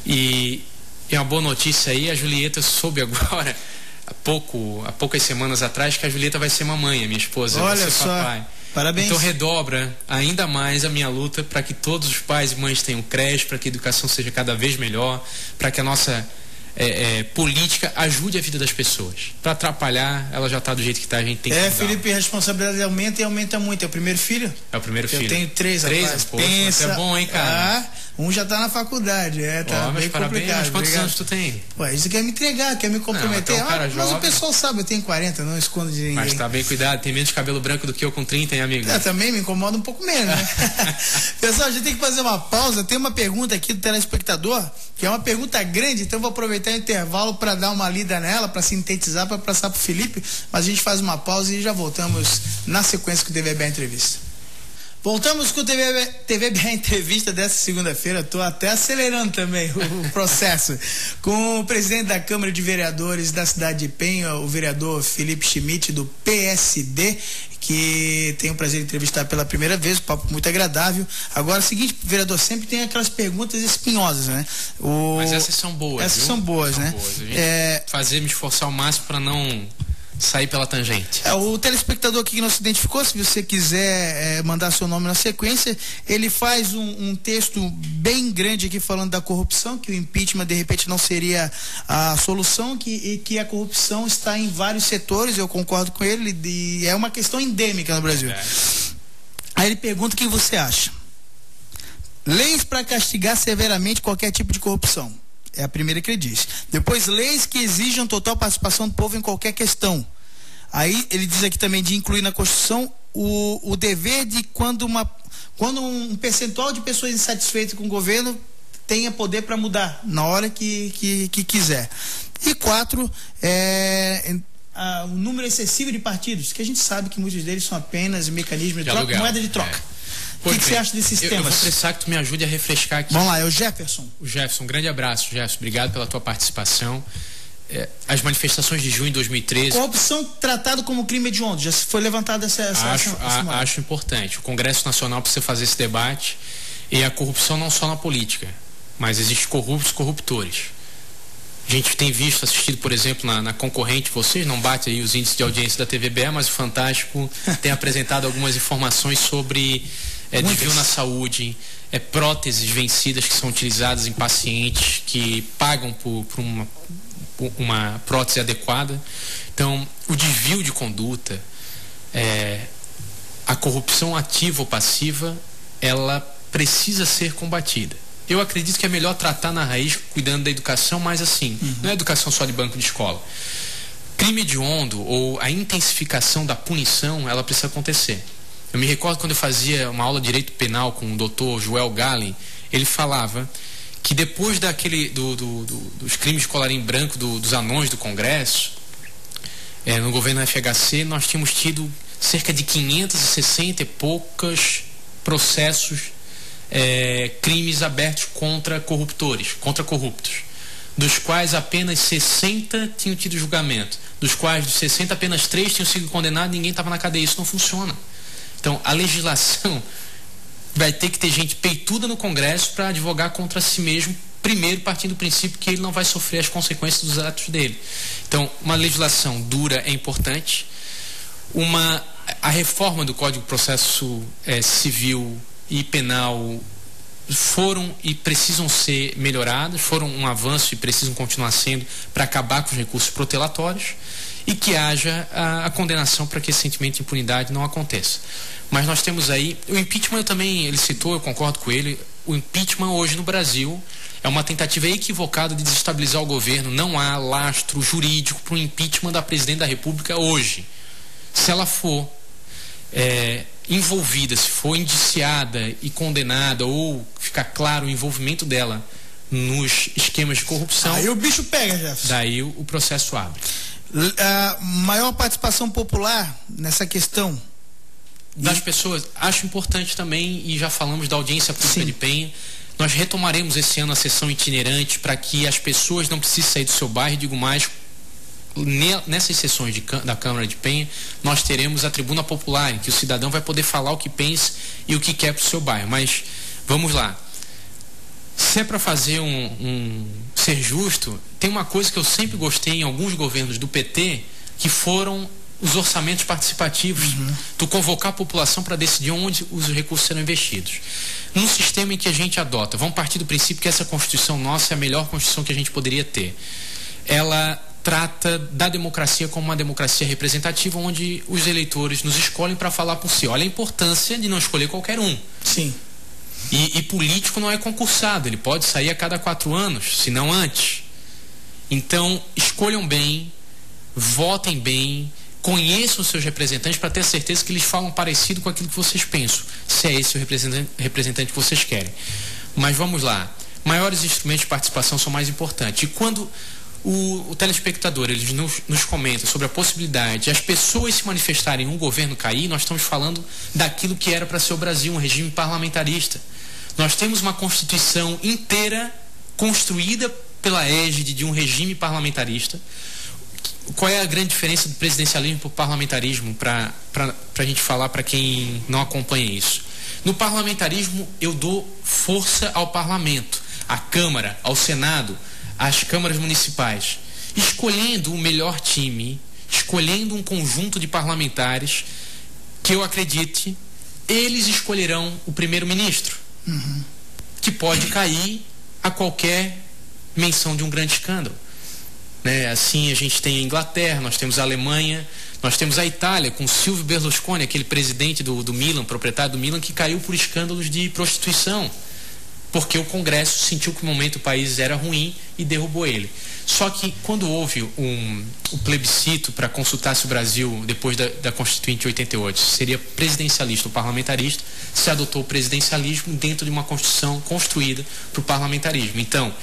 E uma boa notícia aí, a Julieta soube agora, há poucas semanas atrás, que a Julieta vai ser mamãe, a minha esposa. Olha vai ser só. papai. Parabéns. Então redobra ainda mais a minha luta para que todos os pais e mães tenham creche, para que a educação seja cada vez melhor, para que a nossa política ajude a vida das pessoas. Para atrapalhar, ela já está do jeito que está, a gente tem que mudar. Felipe, a responsabilidade aumenta e aumenta muito. É o primeiro filho? É o primeiro filho. Eu tenho 3, rapaz. Pô, isso é bom, hein, cara? Um já está na faculdade, tá bem complicado. Mas quantos anos tu tem? Ué, isso quer me entregar, quer me comprometer. Mas o pessoal sabe, eu tenho 40, não escondo de ninguém. Mas tá bem cuidado, tem menos cabelo branco do que eu com 30, hein, amigo? Também me incomoda um pouco menos, né? Pessoal, a gente tem que fazer uma pausa. Tem uma pergunta aqui do telespectador, que é uma pergunta grande, então eu vou aproveitar o intervalo para dar uma lida nela, para sintetizar, para passar pro Felipe, mas a gente faz uma pausa e já voltamos na sequência com o TVBA Entrevista. Voltamos com o TVBA Entrevista dessa segunda-feira. Estou até acelerando também o processo. Com o presidente da Câmara de Vereadores da cidade de Penha, o vereador Felipe Schmidt, do PSD, que tenho o prazer de entrevistar pela primeira vez, um papo muito agradável. Agora, é o seguinte, vereador, sempre tem aquelas perguntas espinhosas, né? Mas essas são boas, Essas são boas, né? Me esforçar ao máximo para não sair pela tangente. O telespectador aqui que não se identificou, se você quiser mandar seu nome na sequência, ele faz um texto bem grande aqui falando da corrupção, que o impeachment de repente não seria a solução, e que a corrupção está em vários setores. Eu concordo com ele, e é uma questão endêmica no Brasil. Aí ele pergunta o que você acha. Leis para castigar severamente qualquer tipo de corrupção. É a primeira que ele diz. Depois, leis que exijam total participação do povo em qualquer questão. Aí ele diz aqui também de incluir na Constituição o dever de quando um percentual de pessoas insatisfeitas com o governo tenha poder para mudar na hora que quiser. E 4, o número excessivo de partidos, que a gente sabe que muitos deles são apenas mecanismos de troca, moeda de troca. O que você acha desses temas? Eu vou precisar que tu me ajude a refrescar aqui. Vamos lá, é o Jefferson. O Jefferson, um grande abraço, Jefferson. Obrigado pela tua participação. As manifestações de junho de 2013... Corrupção tratada como crime hediondo. Já foi levantada essa acho importante. O Congresso Nacional precisa fazer esse debate. E a corrupção não só na política, mas existem corruptos e corruptores. A gente tem assistido, por exemplo, na concorrente, vocês não batem aí os índices de audiência da TVBE, mas o Fantástico tem apresentado algumas informações sobre desvio na saúde, próteses vencidas que são utilizadas em pacientes que pagam por uma prótese adequada. Então, o desvio de conduta, a corrupção ativa ou passiva, ela precisa ser combatida. Eu acredito que é melhor tratar na raiz, cuidando da educação, mas assim, não é educação só de banco de escola. Crime hediondo ou a intensificação da punição, ela precisa acontecer. Eu me recordo quando eu fazia uma aula de direito penal com o Dr. Joel Galli, ele falava que depois dos crimes de colarinho branco dos anões do Congresso, no governo FHC, nós tínhamos tido cerca de 560 e poucos processos, crimes abertos contra corruptos, dos quais apenas 60 tinham tido julgamento, dos quais dos 60 apenas 3 tinham sido condenados e ninguém estava na cadeia. Isso não funciona. Então a legislação vai ter que ter gente peituda no Congresso para advogar contra si mesmo, primeiro partindo do princípio que ele não vai sofrer as consequências dos atos dele. Então uma legislação dura é importante. A reforma do Código de Processo Civil e penal foram e precisam ser melhoradas, foram um avanço e precisam continuar sendo para acabar com os recursos protelatórios e que haja a condenação para que esse sentimento de impunidade não aconteça. Mas nós temos aí, o impeachment ele citou, eu concordo com ele, o impeachment hoje no Brasil é uma tentativa equivocada de desestabilizar o governo. Não há lastro jurídico para o impeachment da presidente da República hoje. Se ela for envolvida, se for indiciada e condenada ou ficar claro o envolvimento dela nos esquemas de corrupção, aí o bicho pega, Jefferson. Daí o processo abre. Maior participação popular nessa questão das pessoas, acho importante também, e já falamos da audiência pública de Penha. Nós retomaremos esse ano a sessão itinerante para que as pessoas não precisem sair do seu bairro. Digo mais, nessas sessões da Câmara de Penha, nós teremos a tribuna popular, em que o cidadão vai poder falar o que pensa e o que quer para o seu bairro. Mas vamos lá, se é para fazer ser justo, tem uma coisa que eu sempre gostei em alguns governos do PT, que foram os orçamentos participativos. Tu convocar a população para decidir onde os recursos serão investidos. Num sistema em que a gente adota, vamos partir do princípio que essa Constituição nossa é a melhor Constituição que a gente poderia ter. Ela trata da democracia como uma democracia representativa, onde os eleitores nos escolhem para falar por si. Olha a importância de não escolher qualquer um. Sim. E político não é concursado, ele pode sair a cada 4 anos, se não antes. Então, escolham bem, votem bem, conheçam os seus representantes para ter certeza que eles falam parecido com aquilo que vocês pensam, se é esse o representante que vocês querem. Mas vamos lá, maiores instrumentos de participação são mais importantes. E quando o telespectador ele nos comenta sobre a possibilidade de as pessoas se manifestarem e um governo cair, nós estamos falando daquilo que era para ser o Brasil, um regime parlamentarista. Nós temos uma Constituição inteira construída pela égide de um regime parlamentarista. Qual é a grande diferença do presidencialismo para o parlamentarismo, para a gente falar para quem não acompanha isso? No parlamentarismo eu dou força ao parlamento, à Câmara, ao Senado, às câmaras municipais, escolhendo o melhor time, escolhendo um conjunto de parlamentares que eu acredite, eles escolherão o primeiro-ministro, que pode cair a qualquer menção de um grande escândalo. Assim a gente tem a Inglaterra, nós temos a Alemanha, nós temos a Itália com Silvio Berlusconi, aquele presidente do Milan, proprietário do Milan, que caiu por escândalos de prostituição. porque o Congresso sentiu que o momento do país era ruim e derrubou ele. Só que quando houve o plebiscito para consultar se o Brasil, depois da Constituinte de 88, seria presidencialista ou parlamentarista, se adotou o presidencialismo dentro de uma Constituição construída para o parlamentarismo. Então,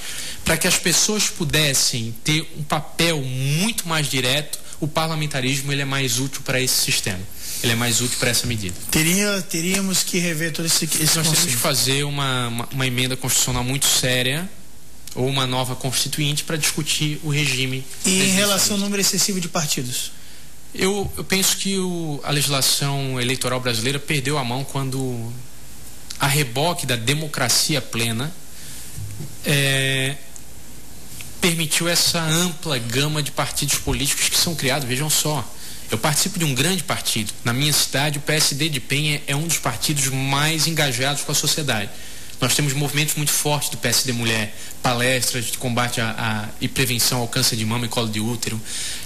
para que as pessoas pudessem ter um papel muito mais direto, o parlamentarismo ele é mais útil para esse sistema. Ele é mais útil para essa medida. Teríamos que rever todo esse Nós temos que fazer uma emenda constitucional muito séria ou uma nova constituinte para discutir o regime. E em relação ao número excessivo de partidos? Eu penso que a legislação eleitoral brasileira perdeu a mão quando, a reboque da democracia plena, permitiu essa ampla gama de partidos políticos que são criados. Vejam só, eu participo de um grande partido. Na minha cidade, o PSD de Penha é um dos partidos mais engajados com a sociedade. Nós temos movimentos muito fortes do PSD Mulher, palestras de combate e prevenção ao câncer de mama e colo de útero,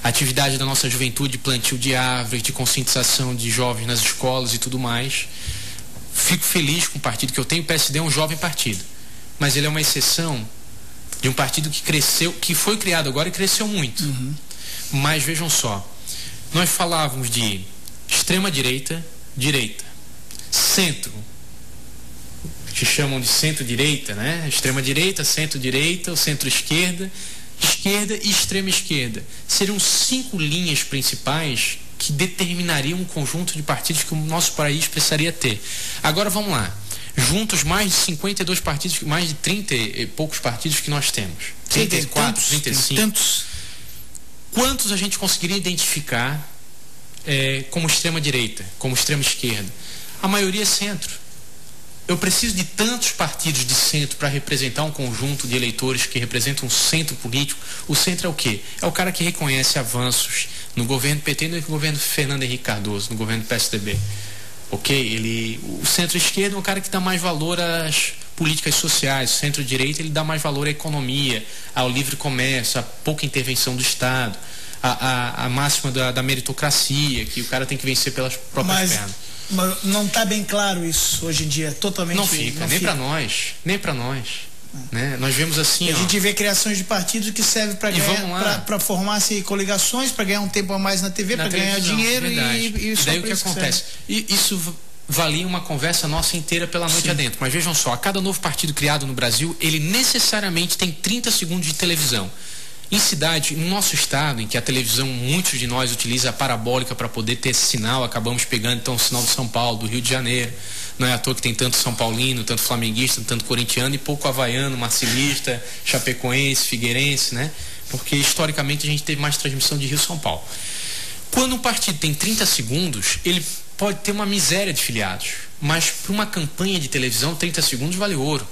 atividade da nossa juventude, plantio de árvores, de conscientização de jovens nas escolas e tudo mais. Fico feliz com o partido que eu tenho. O PSD é um jovem partido, mas ele é uma exceção de um partido que cresceu, que foi criado agora e cresceu muito. Mas vejam só, nós falávamos de extrema-direita, direita, centro, que chamam de centro-direita, né? Extrema-direita, centro-direita, o centro-esquerda, esquerda e extrema-esquerda. Seriam 5 linhas principais que determinariam um conjunto de partidos que o nosso país precisaria ter. Agora vamos lá. Juntos, mais de 52 partidos, mais de 30 e poucos partidos que nós temos. 34, 35. Tantos. Quantos a gente conseguiria identificar como extrema-direita, como extrema-esquerda? A maioria é centro. Eu preciso de tantos partidos de centro para representar um conjunto de eleitores que representam um centro político. O centro é o quê? É o cara que reconhece avanços no governo PT e no governo Fernando Henrique Cardoso, no governo PSDB. Ok? O centro-esquerda é o cara que dá mais valor às políticas sociais. O centro-direita ele dá mais valor à economia, ao livre comércio, à pouca intervenção do Estado, à máxima da meritocracia, que o cara tem que vencer pelas próprias pernas. Mas não está bem claro isso hoje em dia, totalmente. Não fica, nem para nós, nem para nós. Né? Nós vemos assim. A gente vê criações de partidos que servem para formar-se coligações, para ganhar um tempo a mais na TV, para ganhar dinheiro e daí o que acontece? E isso valia uma conversa nossa inteira pela noite adentro. Mas vejam só, a cada novo partido criado no Brasil, ele necessariamente tem 30 segundos de televisão. Em cidade, no nosso estado, em que a televisão, muitos de nós utiliza a parabólica para poder ter esse sinal, acabamos pegando então o sinal de São Paulo, do Rio de Janeiro. Não é à toa que tem tanto São Paulino, tanto flamenguista, tanto corintiano e pouco havaiano, marcilista, chapecoense, figueirense, né? Porque historicamente a gente teve mais transmissão de Rio-São Paulo. Quando um partido tem 30 segundos, ele pode ter uma miséria de filiados, mas para uma campanha de televisão, 30 segundos vale ouro.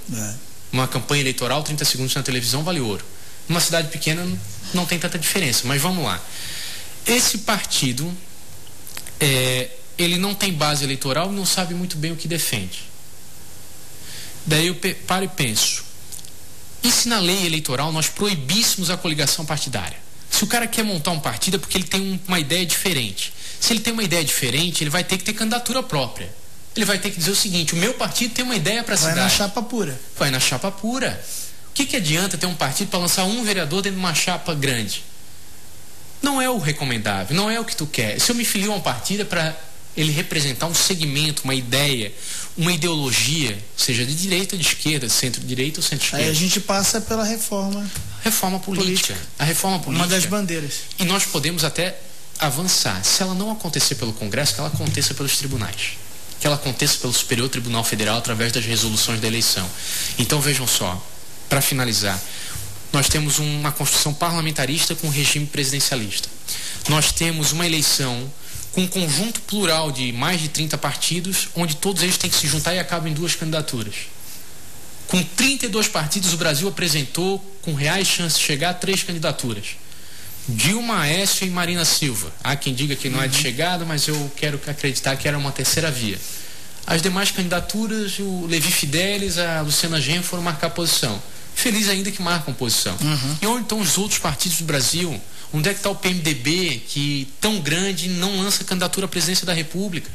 Uma campanha eleitoral, 30 segundos na televisão vale ouro. Numa cidade pequena não tem tanta diferença, mas vamos lá. Esse partido, ele não tem base eleitoral e não sabe muito bem o que defende. Daí eu paro e penso, e se na lei eleitoral nós proibíssemos a coligação partidária? Se o cara quer montar um partido é porque ele tem uma ideia diferente. Se ele tem uma ideia diferente, ele vai ter que ter candidatura própria. Ele vai ter que dizer o seguinte, o meu partido tem uma ideia para a cidade. Vai na chapa pura. Vai na chapa pura. O que adianta ter um partido para lançar um vereador dentro de uma chapa grande? Não é o recomendável, não é o que tu quer. Se eu me filio a um partido é para ele representar um segmento, uma ideia, uma ideologia, seja de direita ou de esquerda, centro-direita ou centro-esquerda. Aí a gente passa pela reforma política. A reforma política. Uma das bandeiras. E nós podemos até avançar. Se ela não acontecer pelo Congresso, que ela aconteça pelos tribunais. Que ela aconteça pelo Superior Tribunal Federal através das resoluções da eleição. Então vejam só. Para finalizar, nós temos uma Constituição parlamentarista com regime presidencialista. Nós temos uma eleição com um conjunto plural de mais de 30 partidos, onde todos eles têm que se juntar e acabam em 2 candidaturas. Com 32 partidos, o Brasil apresentou, com reais chances de chegar a 3 candidaturas. Dilma, Aécio e Marina Silva. Há quem diga que não é de chegada, mas eu quero acreditar que era uma terceira via. As demais candidaturas, o Levi Fidelis, a Luciana Genro foram marcar posição. Feliz ainda que marcam posição. E onde estão os outros partidos do Brasil? Onde é que está o PMDB, que tão grande não lança candidatura à presidência da República?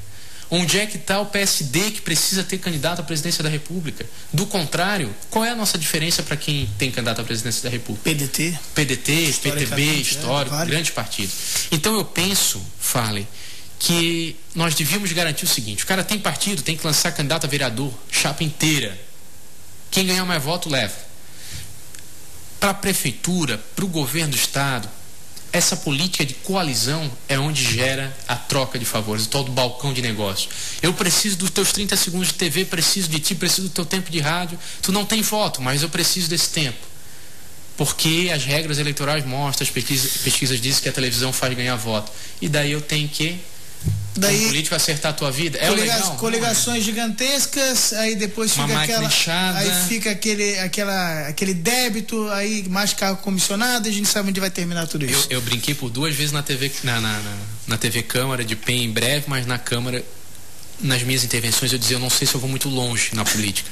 Onde é que está o PSD que precisa ter candidato à presidência da República? Do contrário, qual é a nossa diferença para quem tem candidato à presidência da República? PDT, PTB, histórico, vale. Grande partido. Então eu penso, Farley, que nós devíamos garantir o seguinte: o cara tem partido, tem que lançar candidato a vereador, chapa inteira. Quem ganhar mais voto leva. Para a prefeitura, para o governo do estado, essa política de coalizão é onde gera a troca de favores, o tal do balcão de negócio. Eu preciso dos teus 30 segundos de TV, preciso de ti, preciso do teu tempo de rádio. Tu não tem voto, mas eu preciso desse tempo. Porque as regras eleitorais mostram, as pesquisas dizem que a televisão faz ganhar voto. E daí eu tenho que, como político, acertar a tua vida. É legal? Coligações gigantescas, aí depois fica aquele débito, aí mais cargo comissionado, e a gente sabe onde vai terminar tudo isso. Eu brinquei por 2 vezes na TV, na TV Câmara, de PEN em breve, mas na Câmara, nas minhas intervenções, eu dizia: eu não sei se eu vou muito longe na política.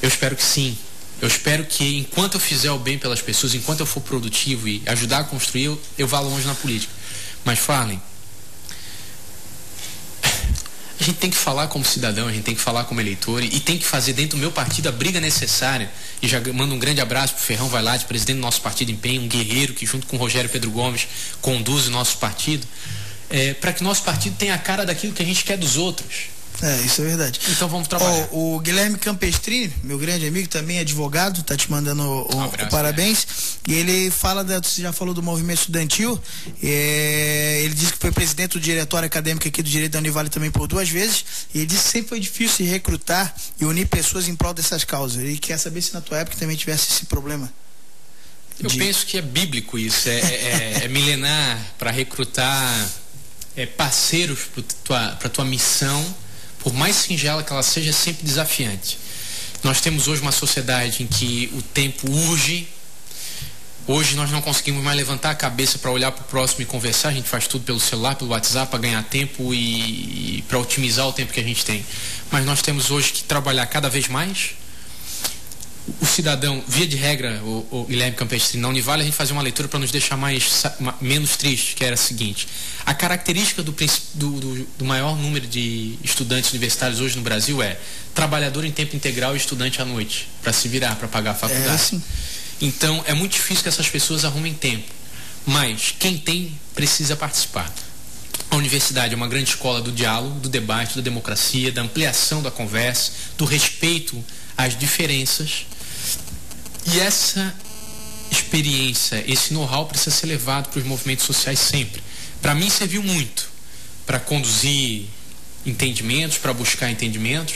Eu espero que sim. Eu espero que, enquanto eu fizer o bem pelas pessoas, enquanto eu for produtivo e ajudar a construir, eu vá longe na política. Mas falem, a gente tem que falar como cidadão, a gente tem que falar como eleitor e tem que fazer dentro do meu partido a briga necessária. E já mando um grande abraço pro Ferrão Vailate, presidente do nosso partido Empenho, um guerreiro que junto com o Rogério Pedro Gomes conduz o nosso partido, para que nosso partido tenha a cara daquilo que a gente quer dos outros. Isso é verdade. Então vamos trabalhar. O Guilherme Campestrini, meu grande amigo, também advogado, tá te mandando o parabéns. E ele fala, você já falou do movimento estudantil, ele disse que foi presidente do diretório acadêmico aqui do Direito da Univale também por 2 vezes, e ele disse que sempre foi difícil recrutar e unir pessoas em prol dessas causas. Ele quer saber se na tua época também tivesse esse problema. Eu penso que é bíblico isso, é milenar, para recrutar parceiros para tua missão. Por mais singela que ela seja, é sempre desafiante. Nós temos hoje uma sociedade em que o tempo urge. Hoje nós não conseguimos mais levantar a cabeça para olhar para o próximo e conversar. A gente faz tudo pelo celular, pelo WhatsApp, para ganhar tempo e para otimizar o tempo que a gente tem. Mas nós temos hoje que trabalhar cada vez mais. O cidadão, via de regra, o Guilherme Campestrini, na Univale, a gente fazia uma leitura para nos deixar menos triste, que era a seguinte: a característica do maior número de estudantes universitários hoje no Brasil é trabalhador em tempo integral e estudante à noite, para se virar, para pagar a faculdade. Então, é muito difícil que essas pessoas arrumem tempo, mas quem tem precisa participar. A universidade é uma grande escola do diálogo, do debate, da democracia, da ampliação da conversa, do respeito às diferenças. E essa experiência, esse know-how precisa ser levado para os movimentos sociais sempre. Para mim serviu muito para conduzir entendimentos, para buscar entendimentos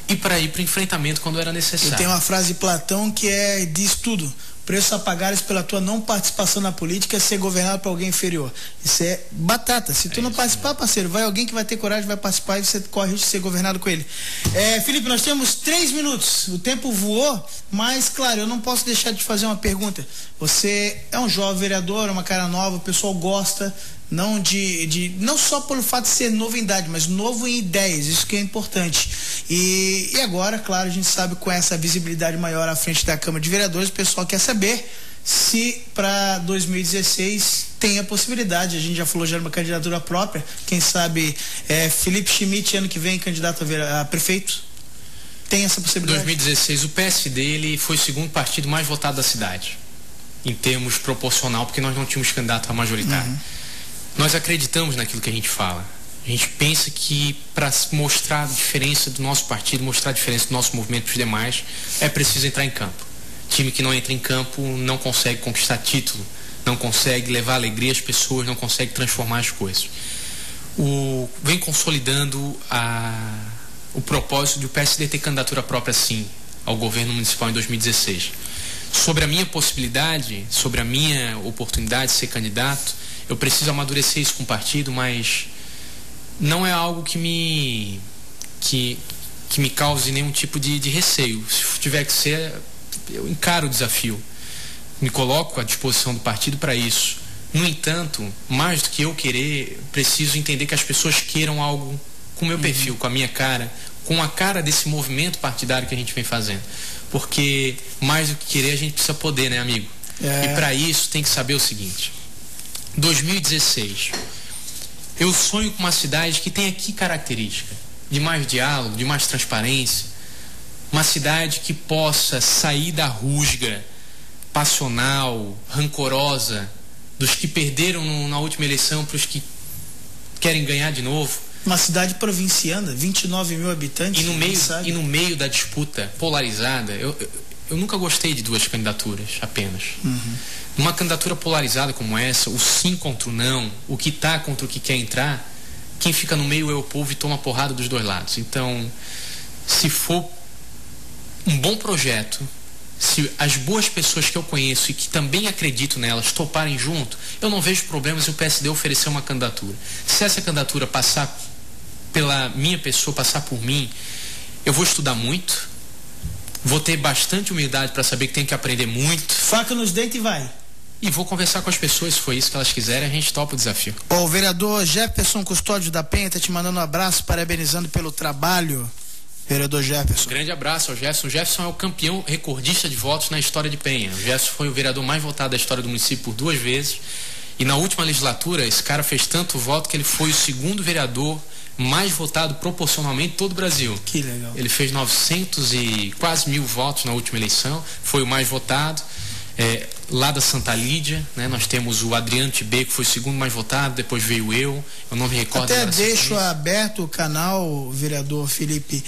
e para ir para o enfrentamento quando era necessário. Tem uma frase de Platão que diz tudo: preço a pagares pela tua não participação na política é ser governado por alguém inferior. Isso é batata. Se tu não participar, parceiro, vai alguém que vai ter coragem, vai participar e você corre o risco de ser governado com ele. Felipe, nós temos 3 minutos. O tempo voou, mas, claro, eu não posso deixar de fazer uma pergunta. Você é um jovem vereador, uma cara nova, o pessoal gosta, não só pelo fato de ser novo em idade, mas novo em ideias, isso que é importante. E agora, claro, a gente sabe, com essa visibilidade maior à frente da Câmara de Vereadores, o pessoal quer saber se para 2016 tem a possibilidade. A gente já falou já de uma candidatura própria, quem sabe Felipe Schmidt ano que vem candidato a prefeito. Tem essa possibilidade? 2016 o PSD ele foi o segundo partido mais votado da cidade, em termos proporcional, porque nós não tínhamos candidato a majoritário. Nós acreditamos naquilo que a gente fala. A gente pensa que para mostrar a diferença do nosso partido, mostrar a diferença do nosso movimento para os demais, é preciso entrar em campo. Time que não entra em campo não consegue conquistar título, não consegue levar alegria às pessoas, não consegue transformar as coisas. Vem consolidando o propósito de o PSD ter candidatura própria, sim, ao governo municipal em 2016. Sobre a minha possibilidade, sobre a minha oportunidade de ser candidato, eu preciso amadurecer isso com o partido, mas não é algo que me cause nenhum tipo de receio. Se tiver que ser, eu encaro o desafio. Me coloco à disposição do partido para isso. No entanto, mais do que eu querer, preciso entender que as pessoas queiram algo com o meu perfil, com a minha cara, com a cara desse movimento partidário que a gente vem fazendo. Porque mais do que querer, a gente precisa poder, né, amigo? E para isso tem que saber o seguinte: 2016, Eu sonho com uma cidade que tenha que característica de mais diálogo, de mais transparência, uma cidade que possa sair da rusga passional, rancorosa dos que perderam na última eleição para os que querem ganhar de novo. Uma cidade provinciana, 29 mil habitantes. E no meio da disputa polarizada, eu nunca gostei de duas candidaturas apenas. Numa candidatura polarizada como essa, o sim contra o não, o que está contra o que quer entrar, quem fica no meio é o povo e toma porrada dos dois lados. Então, se for um bom projeto, se as boas pessoas que eu conheço e que também acredito nelas toparem junto, eu não vejo problemas em o PSD oferecer uma candidatura. Se essa candidatura passar pela minha pessoa, passar por mim, eu vou estudar muito, vou ter bastante humildade para saber que tenho que aprender muito. Faca nos dentes e vai. E vou conversar com as pessoas, se for isso que elas quiserem, a gente topa o desafio. O vereador Jefferson Custódio da Penha está te mandando um abraço, parabenizando pelo trabalho. Vereador Jefferson. Um grande abraço ao Jefferson. O Jefferson é o campeão recordista de votos na história de Penha. O Jefferson foi o vereador mais votado da história do município por 2 vezes. E na última legislatura, esse cara fez tanto voto que ele foi o segundo vereador mais votado proporcionalmente em todo o Brasil. Que legal. Ele fez 900 e quase 1000 votos na última eleição. Foi o mais votado. Lá da Santa Lídia, né, nós temos o Adriano Tibê, que foi o segundo mais votado, depois veio eu não me recordo. Até deixo aberto o canal, vereador Felipe,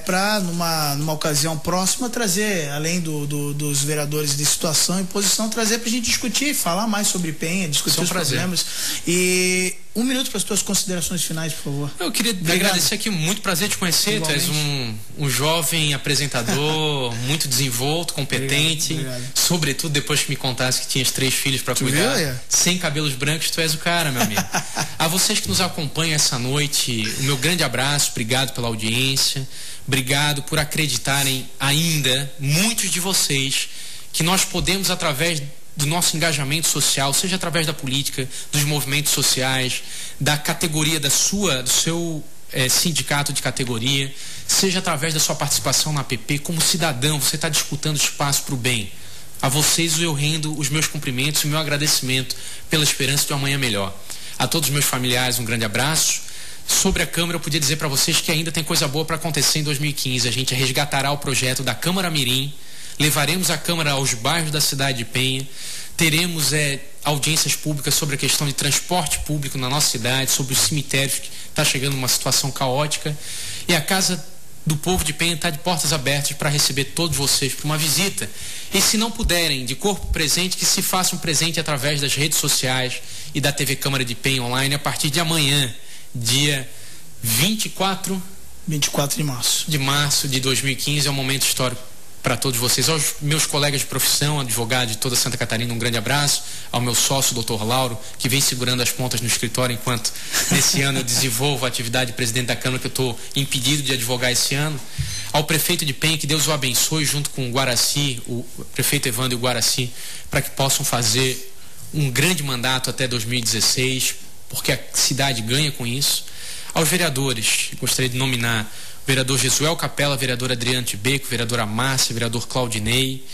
para numa ocasião próxima trazer, além dos vereadores de situação e posição, trazer para a gente discutir, falar mais sobre Penha, discutir os problemas. E 1 minuto para as tuas considerações finais, por favor. Eu queria agradecer aqui, muito prazer te conhecer. Igualmente. Tu és um jovem apresentador, muito desenvolto, competente. Obrigado. Sobretudo depois que me contasse que tinhas 3 filhos para cuidar, sem cabelos brancos, tu és o cara, meu amigo. A vocês que nos acompanham essa noite, o meu grande abraço, obrigado pela audiência, obrigado por acreditarem ainda, muitos de vocês, que nós podemos, através do nosso engajamento social, seja através da política, dos movimentos sociais, da categoria do seu sindicato de categoria, seja através da sua participação na APP, como cidadão, você está disputando espaço para o bem. A vocês eu rendo os meus cumprimentos e o meu agradecimento pela esperança de um amanhã melhor. A todos os meus familiares, um grande abraço. Sobre a Câmara, eu podia dizer para vocês que ainda tem coisa boa para acontecer em 2015. A gente resgatará o projeto da Câmara Mirim, levaremos a Câmara aos bairros da cidade de Penha, teremos audiências públicas sobre a questão de transporte público na nossa cidade, sobre os cemitérios, que está chegando numa situação caótica, e a Casa do Povo de Penha está de portas abertas para receber todos vocês para uma visita. E se não puderem, de corpo presente, que se façam presente através das redes sociais e da TV Câmara de Penha Online a partir de amanhã, dia 24 de março de 2015, é um momento histórico para todos vocês. Aos meus colegas de profissão, advogado de toda Santa Catarina, um grande abraço. Ao meu sócio, Dr. Lauro, que vem segurando as pontas no escritório enquanto nesse ano eu desenvolvo a atividade de presidente da Câmara, que eu estou impedido de advogar esse ano. Ao prefeito de Penha, que Deus o abençoe, junto com o Guaraci, o prefeito Evandro e o Guaraci, para que possam fazer um grande mandato até 2016, porque a cidade ganha com isso. Aos vereadores, gostaria de nominar o vereador Jesuel Capela, vereador Adriano Tibeco, vereadora Márcia, vereador Claudinei,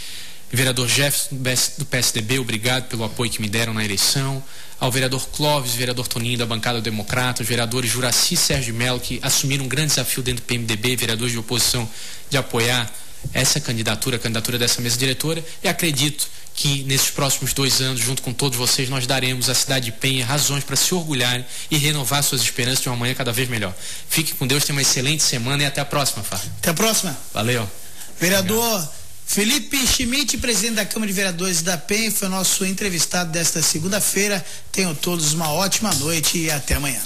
vereador Jefferson do PSDB, obrigado pelo apoio que me deram na eleição. Ao vereador Clóvis, vereador Toninho da bancada democrata, os vereadores Juraci e Sérgio Melo, que assumiram um grande desafio dentro do PMDB, vereadores de oposição, de apoiar essa candidatura, a candidatura dessa mesa diretora, e acredito que nesses próximos 2 anos, junto com todos vocês, nós daremos à cidade de Penha razões para se orgulharem e renovar suas esperanças de uma manhã cada vez melhor. Fique com Deus, tenha uma excelente semana e até a próxima, Fábio. Até a próxima. Valeu. Vereador Obrigado. Felipe Schmidt, presidente da Câmara de Vereadores da Penha, foi o nosso entrevistado desta segunda-feira. Tenham todos uma ótima noite e até amanhã.